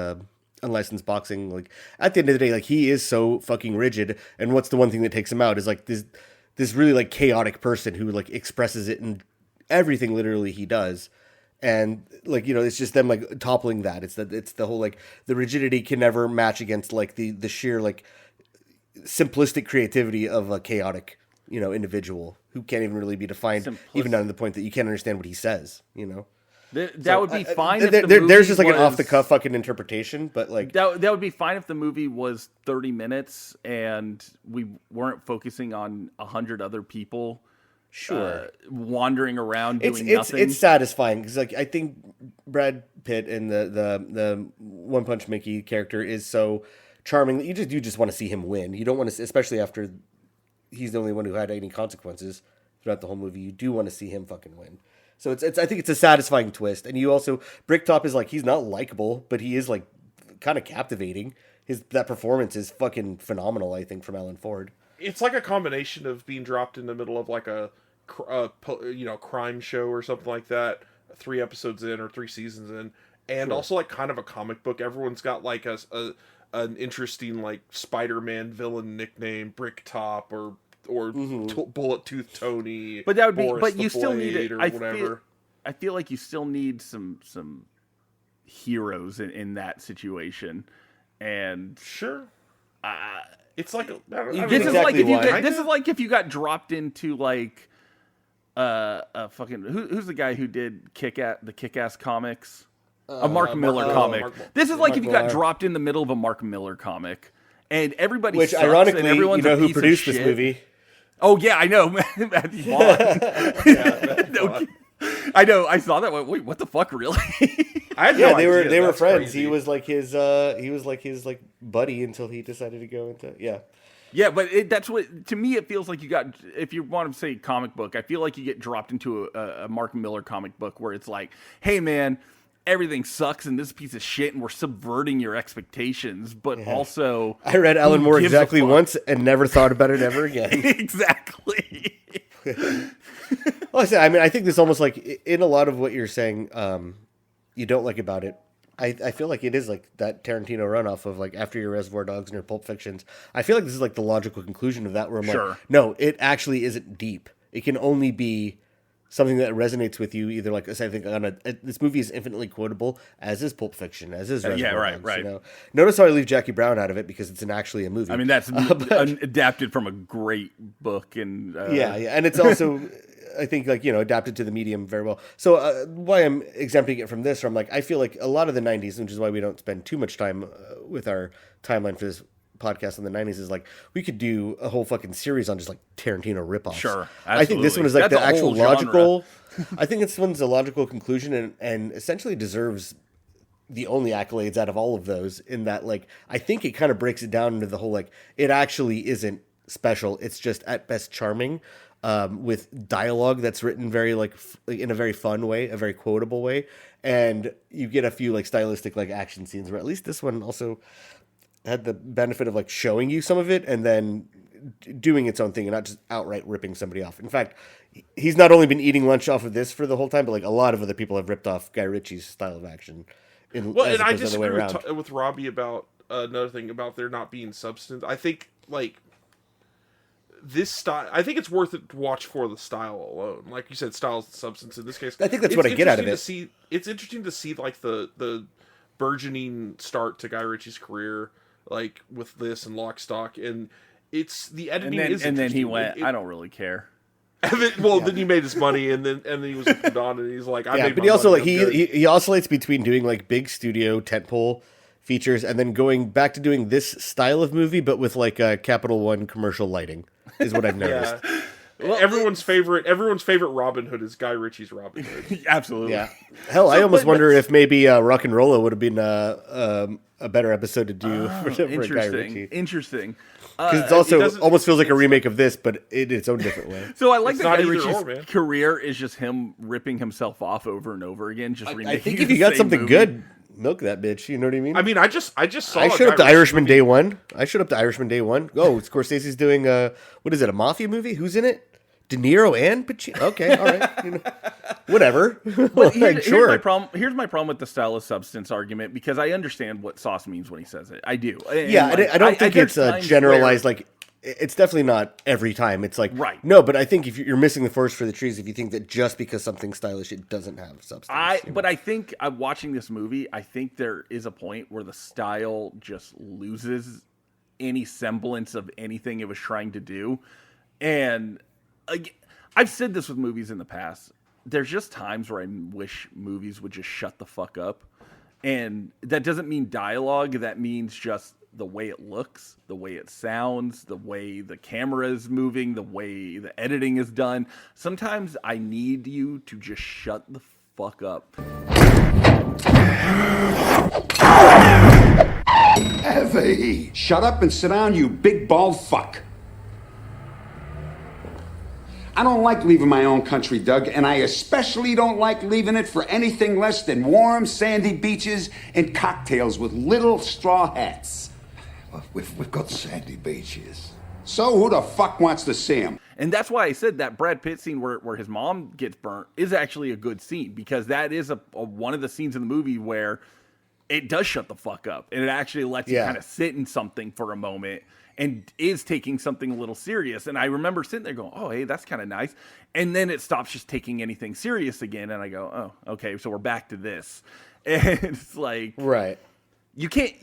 unlicensed boxing. Like at the end of the day, like he is so fucking rigid. And what's the one thing that takes him out is like this really like chaotic person who like expresses it in everything literally he does. And like, you know, it's just them like toppling that. It's the whole like the rigidity can never match against like the sheer like simplistic creativity of a chaotic, you know, individual who can't even really be defined, even down to the point that you can't understand what he says, you know. That would be fine. If there's just like an off the cuff fucking interpretation, but like that would be fine if the movie was 30 minutes and we weren't focusing on 100 other people, wandering around doing nothing. It's satisfying because like I think Brad Pitt and the One Punch Mickey character is so charming that you just want to see him win. You don't want to, especially after he's the only one who had any consequences throughout the whole movie. You do want to see him fucking win. So it's I think it's a satisfying twist. And you also, Bricktop is like, he's not likable, but he is like kind of captivating. That performance is fucking phenomenal, I think, from Alan Ford. It's like a combination of being dropped in the middle of like a crime show or something like that, 3 episodes in or 3 seasons in, and also like kind of a comic book. Everyone's got like an interesting like Spider-Man villain nickname, Bricktop or Bullet Tooth Tony. But that would be. Boris But the you still need it. Blade or whatever. I feel like you still need some heroes in that situation, and sure. It's like this is like if you got dropped into like a fucking who's the guy who did the Kick-Ass comics, a Mark Miller comic. This is like if you got dropped in the middle of a Mark Miller comic, and everybody which sucks, ironically, and everyone's you know a who piece produced of this shit. movie? Oh yeah, I know, Matthew Vaughn. I know. I saw that one. Wait, what the fuck, really? I had no they idea. were That's friends. crazy. He was like his like buddy until he decided to go into Yeah, but that's what, to me, it feels like you got, if you want to say comic book, I feel like you get dropped into a Mark Miller comic book where it's like, hey man, everything sucks and this piece of shit and we're subverting your expectations, but also I read Alan Moore exactly once and never thought about it ever again. Exactly. Well, I mean, I think this almost like in a lot of what you're saying, you don't like about it. I feel like it is like that Tarantino runoff of like after your Reservoir Dogs and your Pulp Fictions. I feel like this is like the logical conclusion of that where I'm like, no, it actually isn't deep. It can only be something that resonates with you, either like I think this movie is infinitely quotable, as is Pulp Fiction, as is Reservoir Dogs, right. You know? Notice how I leave Jackie Brown out of it because it's actually a movie. I mean, that's adapted from a great book, and and it's also I think adapted to the medium very well. So why I'm exempting it from this, I'm like I feel like a lot of the '90s, which is why we don't spend too much time with our timeline for this podcast in the 90s, is like we could do a whole fucking series on just like Tarantino ripoffs. Sure, absolutely. I think this one is like That's the a actual whole genre. logical. I think this one's a logical conclusion and essentially deserves the only accolades out of all of those. In that, like, I think it kind of breaks it down into the whole like it actually isn't special. It's just at best charming, with dialogue that's written very like in a very fun way, a very quotable way, and you get a few like stylistic like action scenes where at least this one also had the benefit of like showing you some of it and then doing its own thing and not just outright ripping somebody off. In fact, he's not only been eating lunch off of this for the whole time, but like a lot of other people have ripped off Guy Ritchie's style of action. And I disagree with Robbie about another thing about there not being substance. I think like this style, I think it's worth it to watch for the style alone. Like you said, style's the substance in this case. I think that's what I get out of it. It's interesting to see like the burgeoning start to Guy Ritchie's career, like with this and Lock, Stock, and it's the editing and then he went, I don't really care. Then he made his money, and then he was on, and he's like, but he also like he oscillates between doing like big studio tentpole features and then going back to doing this style of movie, but with like a Capital One commercial lighting, is what I've noticed. Well, everyone's favorite Robin Hood is Guy Ritchie's Robin Hood. Absolutely. Yeah. Hell, I almost wonder if maybe Rock and Rolla would have been a better episode to do for Guy Ritchie. Interesting. Because it's also almost feels like a remake of this, but in its own different way. So I like that Guy Ritchie's career is just him ripping himself off over and over again. Just I think if you got something good, milk that bitch. You know what I mean? I mean, I just saw. I showed up to Irishman day one. Oh, Scorsese's doing what is it? A mafia movie? Who's in it? De Niro and Pacino. Okay, all right. Whatever. But here's my problem. Here's my problem with the style of substance argument, because I understand what Sauce means when he says it. I do. I don't think it's a generalized like. It's definitely not every time. It's like right. No, but I think if you're missing the forest for the trees if you think that just because something's stylish it doesn't have substance. But I think watching this movie, I think there is a point where the style just loses any semblance of anything it was trying to do, and I've said this with movies in the past. There's just times where I wish movies would just shut the fuck up. And that doesn't mean dialogue. That means just the way it looks, the way it sounds, the way the camera is moving, the way the editing is done. Sometimes I need you to just shut the fuck up. Evie! Shut up and sit down, you big bald fuck. I don't like leaving my own country, Doug, and I especially don't like leaving it for anything less than warm, sandy beaches and cocktails with little straw hats. Well, we've got sandy beaches. So who the fuck wants to see them? And that's why I said that Brad Pitt scene where his mom gets burnt is actually a good scene, because that is one of the scenes in the movie where it does shut the fuck up, and it actually lets you kind of sit in something for a moment and is taking something a little serious. And I remember sitting there going, oh, hey, that's kind of nice. And then it stops just taking anything serious again. And I go, oh, okay, so we're back to this. And it's like, right. You can't,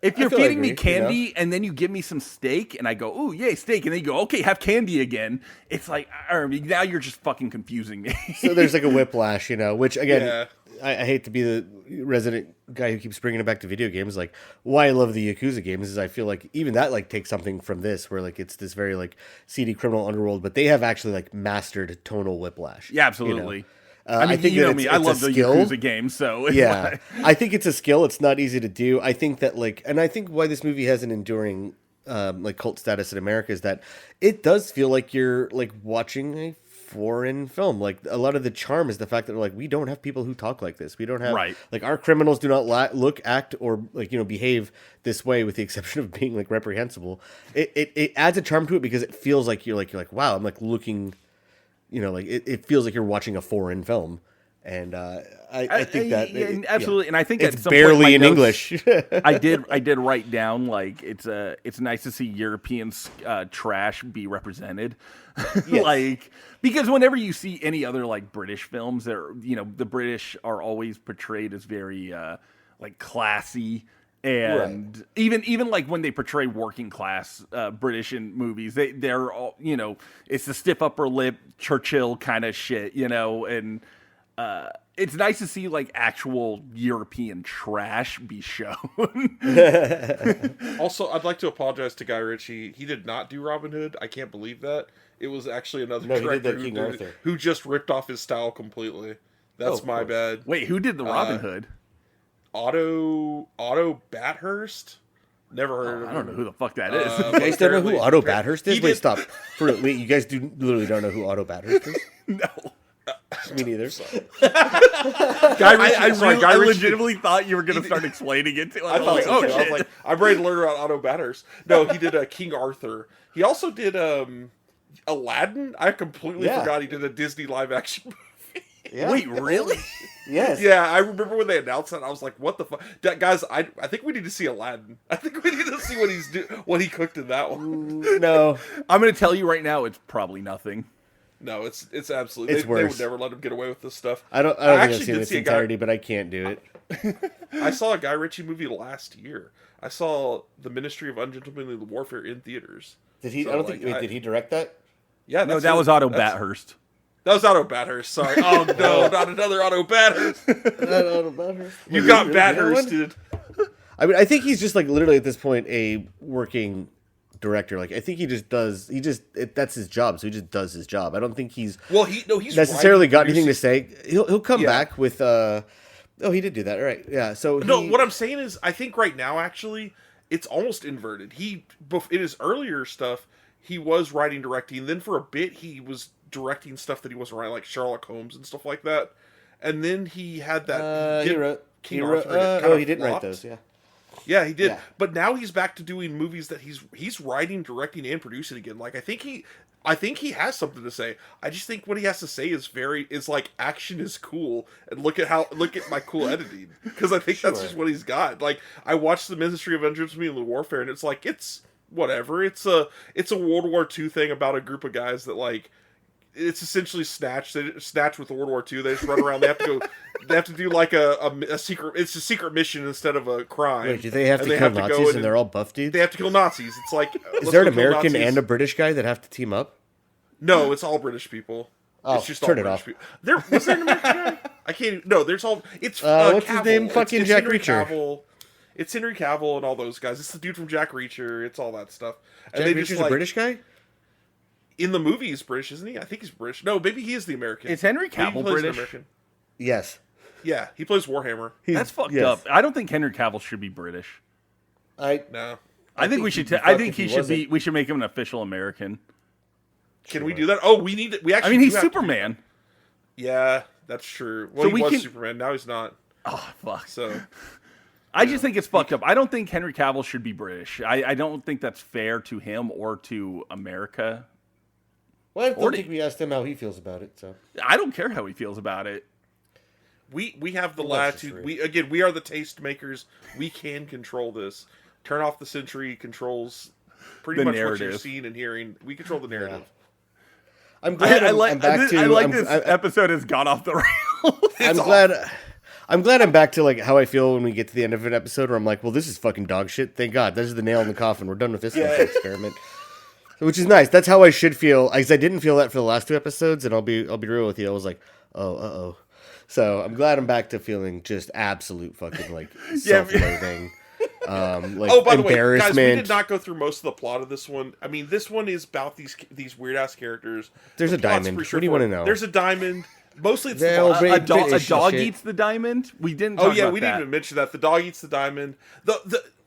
if you're feeding me candy and then you give me some steak and I go, ooh, yay, steak. And then you go, okay, have candy again. It's like, now you're just fucking confusing me. So there's like a whiplash, which again, I hate to be the resident guy who keeps bringing it back to video games. Like, why I love the Yakuza games is I feel like even that like takes something from this, where like it's this very like seedy criminal underworld, but they have actually like mastered tonal whiplash. Yeah, absolutely. I mean, I think me, I love the Yakuza games, so yeah, I think it's a skill. It's not easy to do. I think that and I think why this movie has an enduring like cult status in America is that it does feel like you're like watching a foreign film. Like a lot of the charm is the fact that like we don't have people who talk like this. We don't have like our criminals do not look, act, or like behave this way, with the exception of being like reprehensible. It adds a charm to it because it feels like you're like wow, I'm like looking, like it feels like you're watching a foreign film, And I think that absolutely, and I think it's at some barely point in English. I did write down like it's nice to see European trash be represented, like because whenever you see any other like British films, the British are always portrayed as very like classy. And even like when they portray working class British in movies, they're all it's the stiff upper lip Churchill kind of shit, and it's nice to see like actual European trash be shown. Also, I'd like to apologize to Guy Ritchie. He did not do Robin Hood. I can't believe that. It was actually another director who just ripped off his style completely. That's my bad. Wait, who did the Robin Hood? Otto Bathurst? Never heard of him. I don't know who the fuck that is. You guys don't know who Otto Bathurst is? Wait, stop. Wait, you guys literally don't know who Otto Bathurst is? No. Me neither. Guy Ritchie, I legitimately thought you were going to start explaining it. I thought like, so too. I was like, I'm ready to learn about Otto Bathurst. No, he did King Arthur. He also did Aladdin. I completely forgot he did a Disney live action movie. Yeah. Wait, really? Yes. Yeah, I remember when they announced that. I was like, "What the fuck, guys?" I think we need to see Aladdin. I think we need to see what he cooked in that one. No, I'm going to tell you right now, it's probably nothing. No, it's absolutely. It's they worse. would never let him get away with this stuff. I don't think I've seen its entirety, but I can't do it. I saw a Guy Ritchie movie last year. I saw The Ministry of Ungentlemanly Warfare in theaters. Did he? So, did he direct that? Yeah, no, that was Otto Bathurst. That was Otto Bathurst. Sorry. Oh no, not another Otto Bathurst. Otto Bathurst. You got Bathurst. I mean, I think he's just like literally at this point a working director. Like I think he just does. That's his job. So he just does his job. I don't think he's he's necessarily got anything to say. He'll come back with. Oh, he did do that. All right. Yeah. So what I'm saying is, I think right now actually it's almost inverted. In his earlier stuff, he was writing, directing. Then for a bit, he was directing stuff that he wasn't writing, like Sherlock Holmes and stuff like that. And then he had that. He wrote. He didn't write those. Yeah. Yeah, he did. Yeah. But now he's back to doing movies that he's writing, directing, and producing again. Like I think he has something to say. I just think what he has to say is like action is cool, and look at my cool editing, because I think that's just what he's got. Like I watched The Ministry of Ungentlemanly Warfare, and it's like it's whatever. It's a World War II thing about a group of guys that like. It's essentially Snatch. They Snatch with World War II. They just run around. They have to go. They have to do like a secret. It's a secret mission instead of a crime. Wait, do they have to kill Nazis and they're all buff dudes? They have to kill Nazis. It's like is there an American and a British guy that have to team up? No, it's all British people. Oh, it's just turn all it British off. People. There was there an American guy? I can't. No, there's all. It's what's Cavill. his name? Fucking Jack Henry Reacher. Cavill. It's Henry Cavill and all those guys. It's the dude from Jack Reacher. It's all that stuff. And Jack Reacher's a British guy. In the movie, he's British, isn't he? I think he's British. No, maybe he is the American. Is Henry Cavill British? American. Yes. Yeah, he plays Warhammer. That's fucked up. I don't think Henry Cavill should be British. No. I think we should. I think he should be. We should make him an official American. Can we do that? Oh, we need. We actually. I mean, he's Superman. Yeah, that's true. Well, he was Superman. Now he's not. Oh fuck. So. I just think it's fucked up. I don't think Henry Cavill should be British. I don't think that's fair to him or to America. Well, I don't think we asked him how he feels about it. So I don't care how he feels about it. We have the latitude. We are the taste makers. We can control this. Turn Off the Century controls pretty much what you're seeing and hearing. We control the narrative. Yeah. I'm glad this episode has gone off the rails. I'm glad I'm back to like how I feel when we get to the end of an episode where I'm like, well, this is fucking dog shit. Thank God. This is the nail in the coffin. We're done with this experiment. Which is nice. That's how I should feel. Because I didn't feel that for the last two episodes, and I'll be real with you. I was like, oh. So I'm glad I'm back to feeling just absolute fucking like self-loathing. Like by the way, embarrassment. guys, we did not go through most of the plot of this one. I mean, this one is about these weird ass characters. There's a diamond. What do you want to know? There's a diamond. Mostly it's a dog eats the diamond. We didn't. We didn't even mention that. The dog eats the diamond.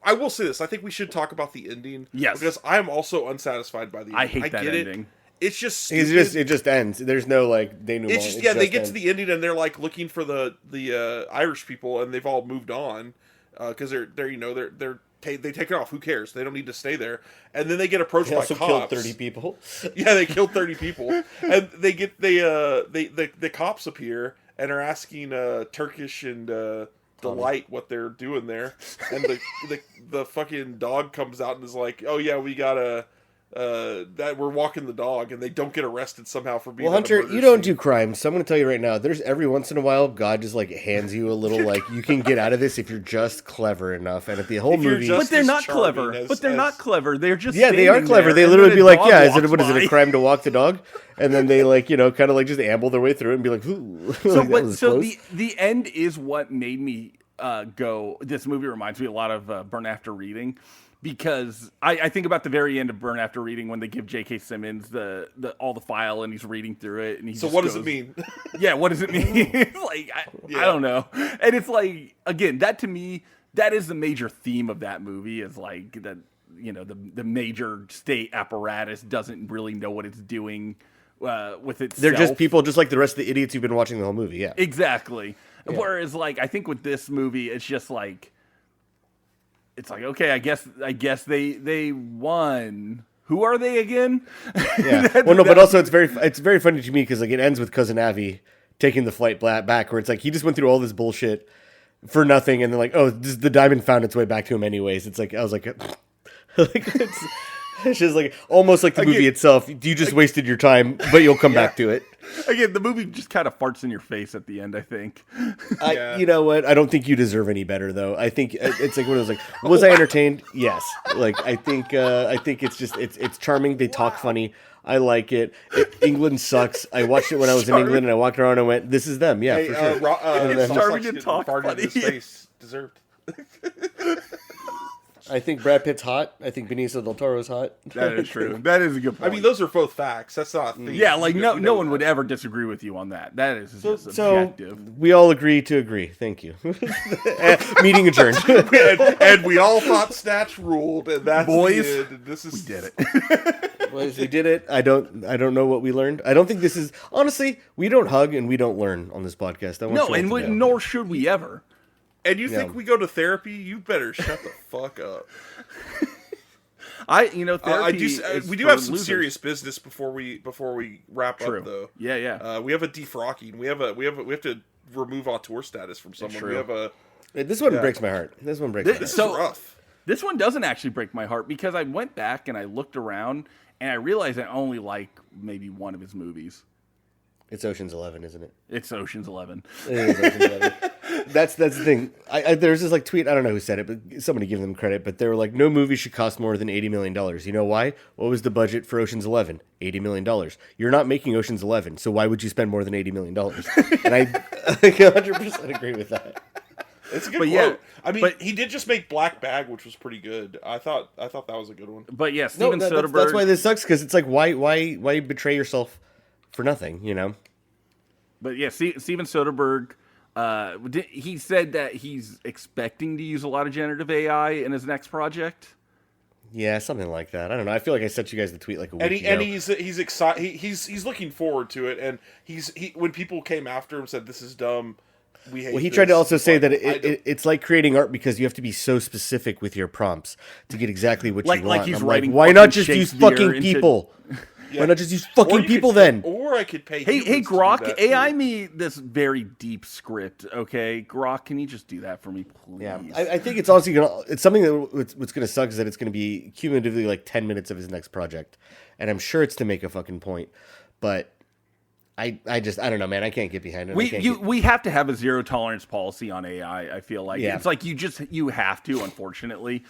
I will say this. I think we should talk about the ending. Yes, because I am also unsatisfied by the ending. I hate that ending. It's just stupid. It just ends. There's no like denouement. It's just they get to the ending and they're like looking for the Irish people and they've all moved on because they take it off. Who cares? They don't need to stay there. And then they get approached by cops. Killed 30 people. Yeah, they killed 30 people, and the cops appear and are asking Turkish and Delight what they're doing there, and the fucking dog comes out and is like, "Oh yeah, we got that we're walking the dog," and they don't get arrested somehow for being. Well, Hunter, you don't do crimes, so I'm going to tell you right now. There's every once in a while, God just like hands you a little like you can get out of this if you're just clever enough. And at the whole movie, but they're not clever. Not clever. They're just they are clever. They literally be like, yeah, is it a crime to walk the dog? And then they like kind of like just amble their way through it and be like, ooh. So the end is what made me go. This movie reminds me a lot of Burn After Reading. Because I think about the very end of Burn After Reading when they give J.K. Simmons the all the file and he's reading through it and he. So what does it mean? Yeah, what does it mean? Like I don't know, and it's like again that to me that is the major theme of that movie is like that the major state apparatus doesn't really know what it's doing with itself. They're just people just like the rest of the idiots who've been watching the whole movie. Yeah, exactly. Yeah. Whereas like I think with this movie it's just like. It's like, okay, I guess they won. Who are they again? Yeah. Well, no, but also it's very funny to me because like it ends with Cousin Avi taking the flight back, where it's like he just went through all this bullshit for nothing, and then like, oh, the diamond found its way back to him anyways. It's like I was like, it's just like almost like the movie itself. You just wasted your time, but you'll come back to it. Again, the movie just kind of farts in your face at the end, I think. You know what? I don't think you deserve any better, though. I think it's like one of those like, was I entertained? Yes. Like I think it's just it's charming. They talk funny. I like it. England sucks. I watched it when I was in England, and I walked around and went, "This is them." Yeah, for sure. It's charming and talk funny. His face deserved. I think Brad Pitt's hot. I think Benicio del Toro's hot. That is true. That is a good point. I mean, those are both facts. That's not a thing. Yeah, like no one would ever disagree with you on that. That is just objective. So we all agree to agree. Thank you. Meeting adjourned. and we all thought Snatch ruled, and that's boys. We did it. Boys, we did it. I don't know what we learned. I don't think this is honestly. We don't hug and we don't learn on this podcast. Nor should we ever. And you think we go to therapy? You better shut the fuck up. Therapy. We do have some serious business before we wrap up, though. Yeah. We have a defrocking. We have to remove auteur status from someone. We have a. This one breaks my heart. This one breaks. This is rough. This one doesn't actually break my heart because I went back and I looked around and I realized I only like maybe one of his movies. It's Ocean's 11, isn't it? It's Ocean's 11. It is Ocean's 11. That's the thing. There's this like tweet. I don't know who said it, but somebody give them credit. But they were like, no movie should cost more than $80 million. You know why? What was the budget for Ocean's 11? $80 million. You're not making Ocean's 11, so why would you spend more than $80 million? And I 100% agree with that. It's a good quote. Yeah, I mean, he did just make Black Bag, which was pretty good. I thought that was a good one. But yeah, Steven Soderbergh. That's why this sucks because it's like why betray yourself for nothing, you know? But yeah, Steven Soderbergh, he said that he's expecting to use a lot of generative AI in his next project. Yeah, something like that. I don't know. I feel like I sent you guys the tweet like a week ago. And he's excited. He's looking forward to it. And when people came after him and said this is dumb, we hate. Well, he tried to also say that it's like creating art because you have to be so specific with your prompts to get exactly what you want. Like he's writing. Why not just use fucking people? Yeah. Why not just use fucking people then? Or I could pay. Hey, Grok, AI me this very deep script, okay? Grok, can you just do that for me, please? Yeah, I think it's honestly it's something that what's gonna suck is that it's gonna be cumulatively like 10 minutes of his next project, and I'm sure it's to make a fucking point, but I don't know, man. I can't get behind it. We have to have a zero tolerance policy on AI. I feel like it's like you have to, unfortunately.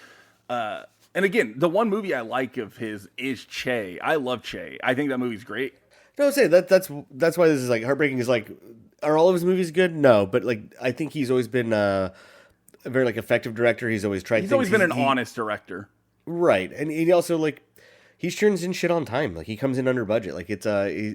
And again, the one movie I like of his is Che. I love Che. I think that movie's great. No, I'm saying that's why this is like heartbreaking. Is like, are all of his movies good? No, but like I think he's always been a very like effective director. He's always tried. He's always been an honest director, right? And he also like he turns in shit on time. Like he comes in under budget. Like it's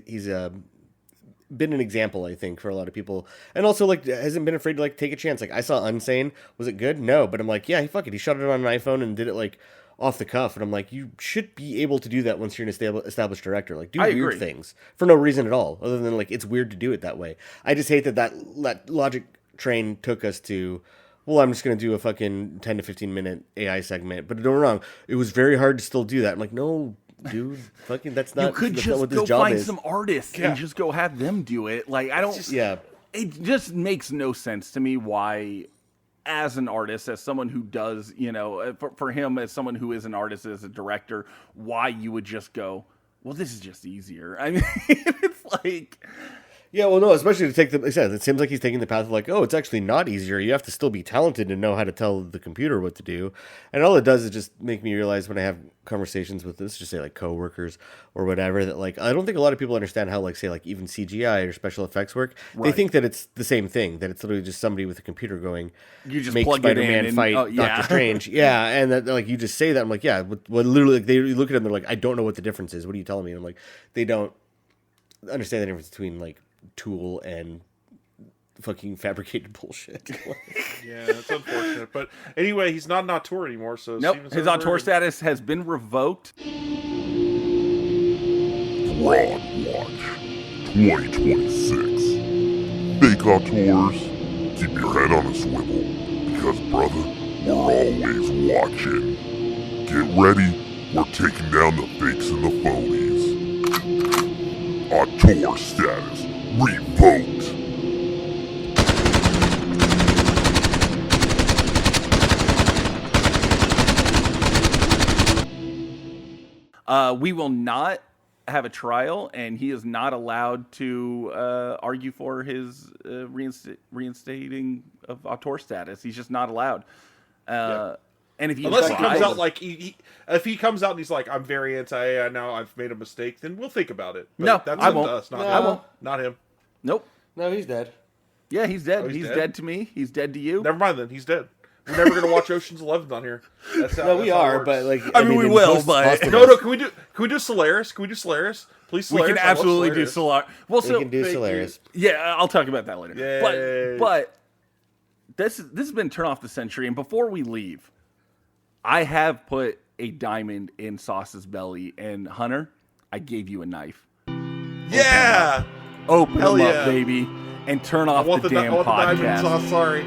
he's been an example, I think, for a lot of people, and also like hasn't been afraid to like take a chance. Like I saw Unsane. Was it good? No, but I'm like, yeah, he shot it on an iPhone and did it like off the cuff, and I'm like, you should be able to do that once you're an established director. Like, do weird things for no reason at all, other than like it's weird to do it that way. I just hate that logic train took us to, well, I'm just gonna do a fucking 10 to 15 minute AI segment. But don't get me wrong, it was very hard to still do that. I'm like, no, dude, fucking that's not. You could just go find some artists and just go have them do it. Like I don't. it just makes no sense to me why, as an artist, as someone who does, for him, as someone who is an artist, as a director, why you would just go, well, this is just easier. I mean, it's like... Yeah, well, no, especially to take the... Like I said, it seems like he's taking the path of like, oh, it's actually not easier. You have to still be talented and know how to tell the computer what to do. And all it does is just make me realize when I have conversations with, let's just say, like, coworkers or whatever, that, like, I don't think a lot of people understand how, like, say, like, even CGI or special effects work. Right. They think that it's the same thing, that it's literally just somebody with a computer going, you just make plug Spider-Man it in fight and, Doctor Strange. Yeah, and that, like, you just say that. I'm like, yeah, well, literally, like, they look at him, they're like, I don't know what the difference is. What are you telling me? And I'm like, they don't understand the difference between, like, tool and fucking fabricated bullshit. Yeah, it's unfortunate. But anyway, he's not an auteur anymore, so nope, his auteur status has been revoked. Fraud Watch 2026. Fake auteurs, keep your head on a swivel, because brother, we're always watching. Get ready, we're taking down the fakes and the phonies. Auteur status revoked. We will not have a trial, and he is not allowed to argue for his reinstating of auteur status. He's just not allowed. And if he unless he comes out like if he comes out and he's like, I'm very anti-AI now, I've made a mistake, then we'll think about it. But no, that's I up won't. to us, not no, him. I won't. Not him. Nope. No, he's dead. Yeah, he's dead. Oh, he's dead to me. He's dead to you. Never mind then. He's dead. We're never gonna watch Ocean's 11 on here. That's how, no, we are, but like I mean we will, but no. Can we do Solaris? Can we do Solaris? Please, Solaris. We can absolutely do Solaris. Well, we can do Solaris. Yeah, I'll talk about that later. Yay. But this has been Turn Off the Century, and before we leave, I have put a diamond in Sauce's belly, and Hunter, I gave you a knife. Yeah. Open Hell them yeah. up, baby, and turn off the damn I want podcast. the diamond sauce, sorry.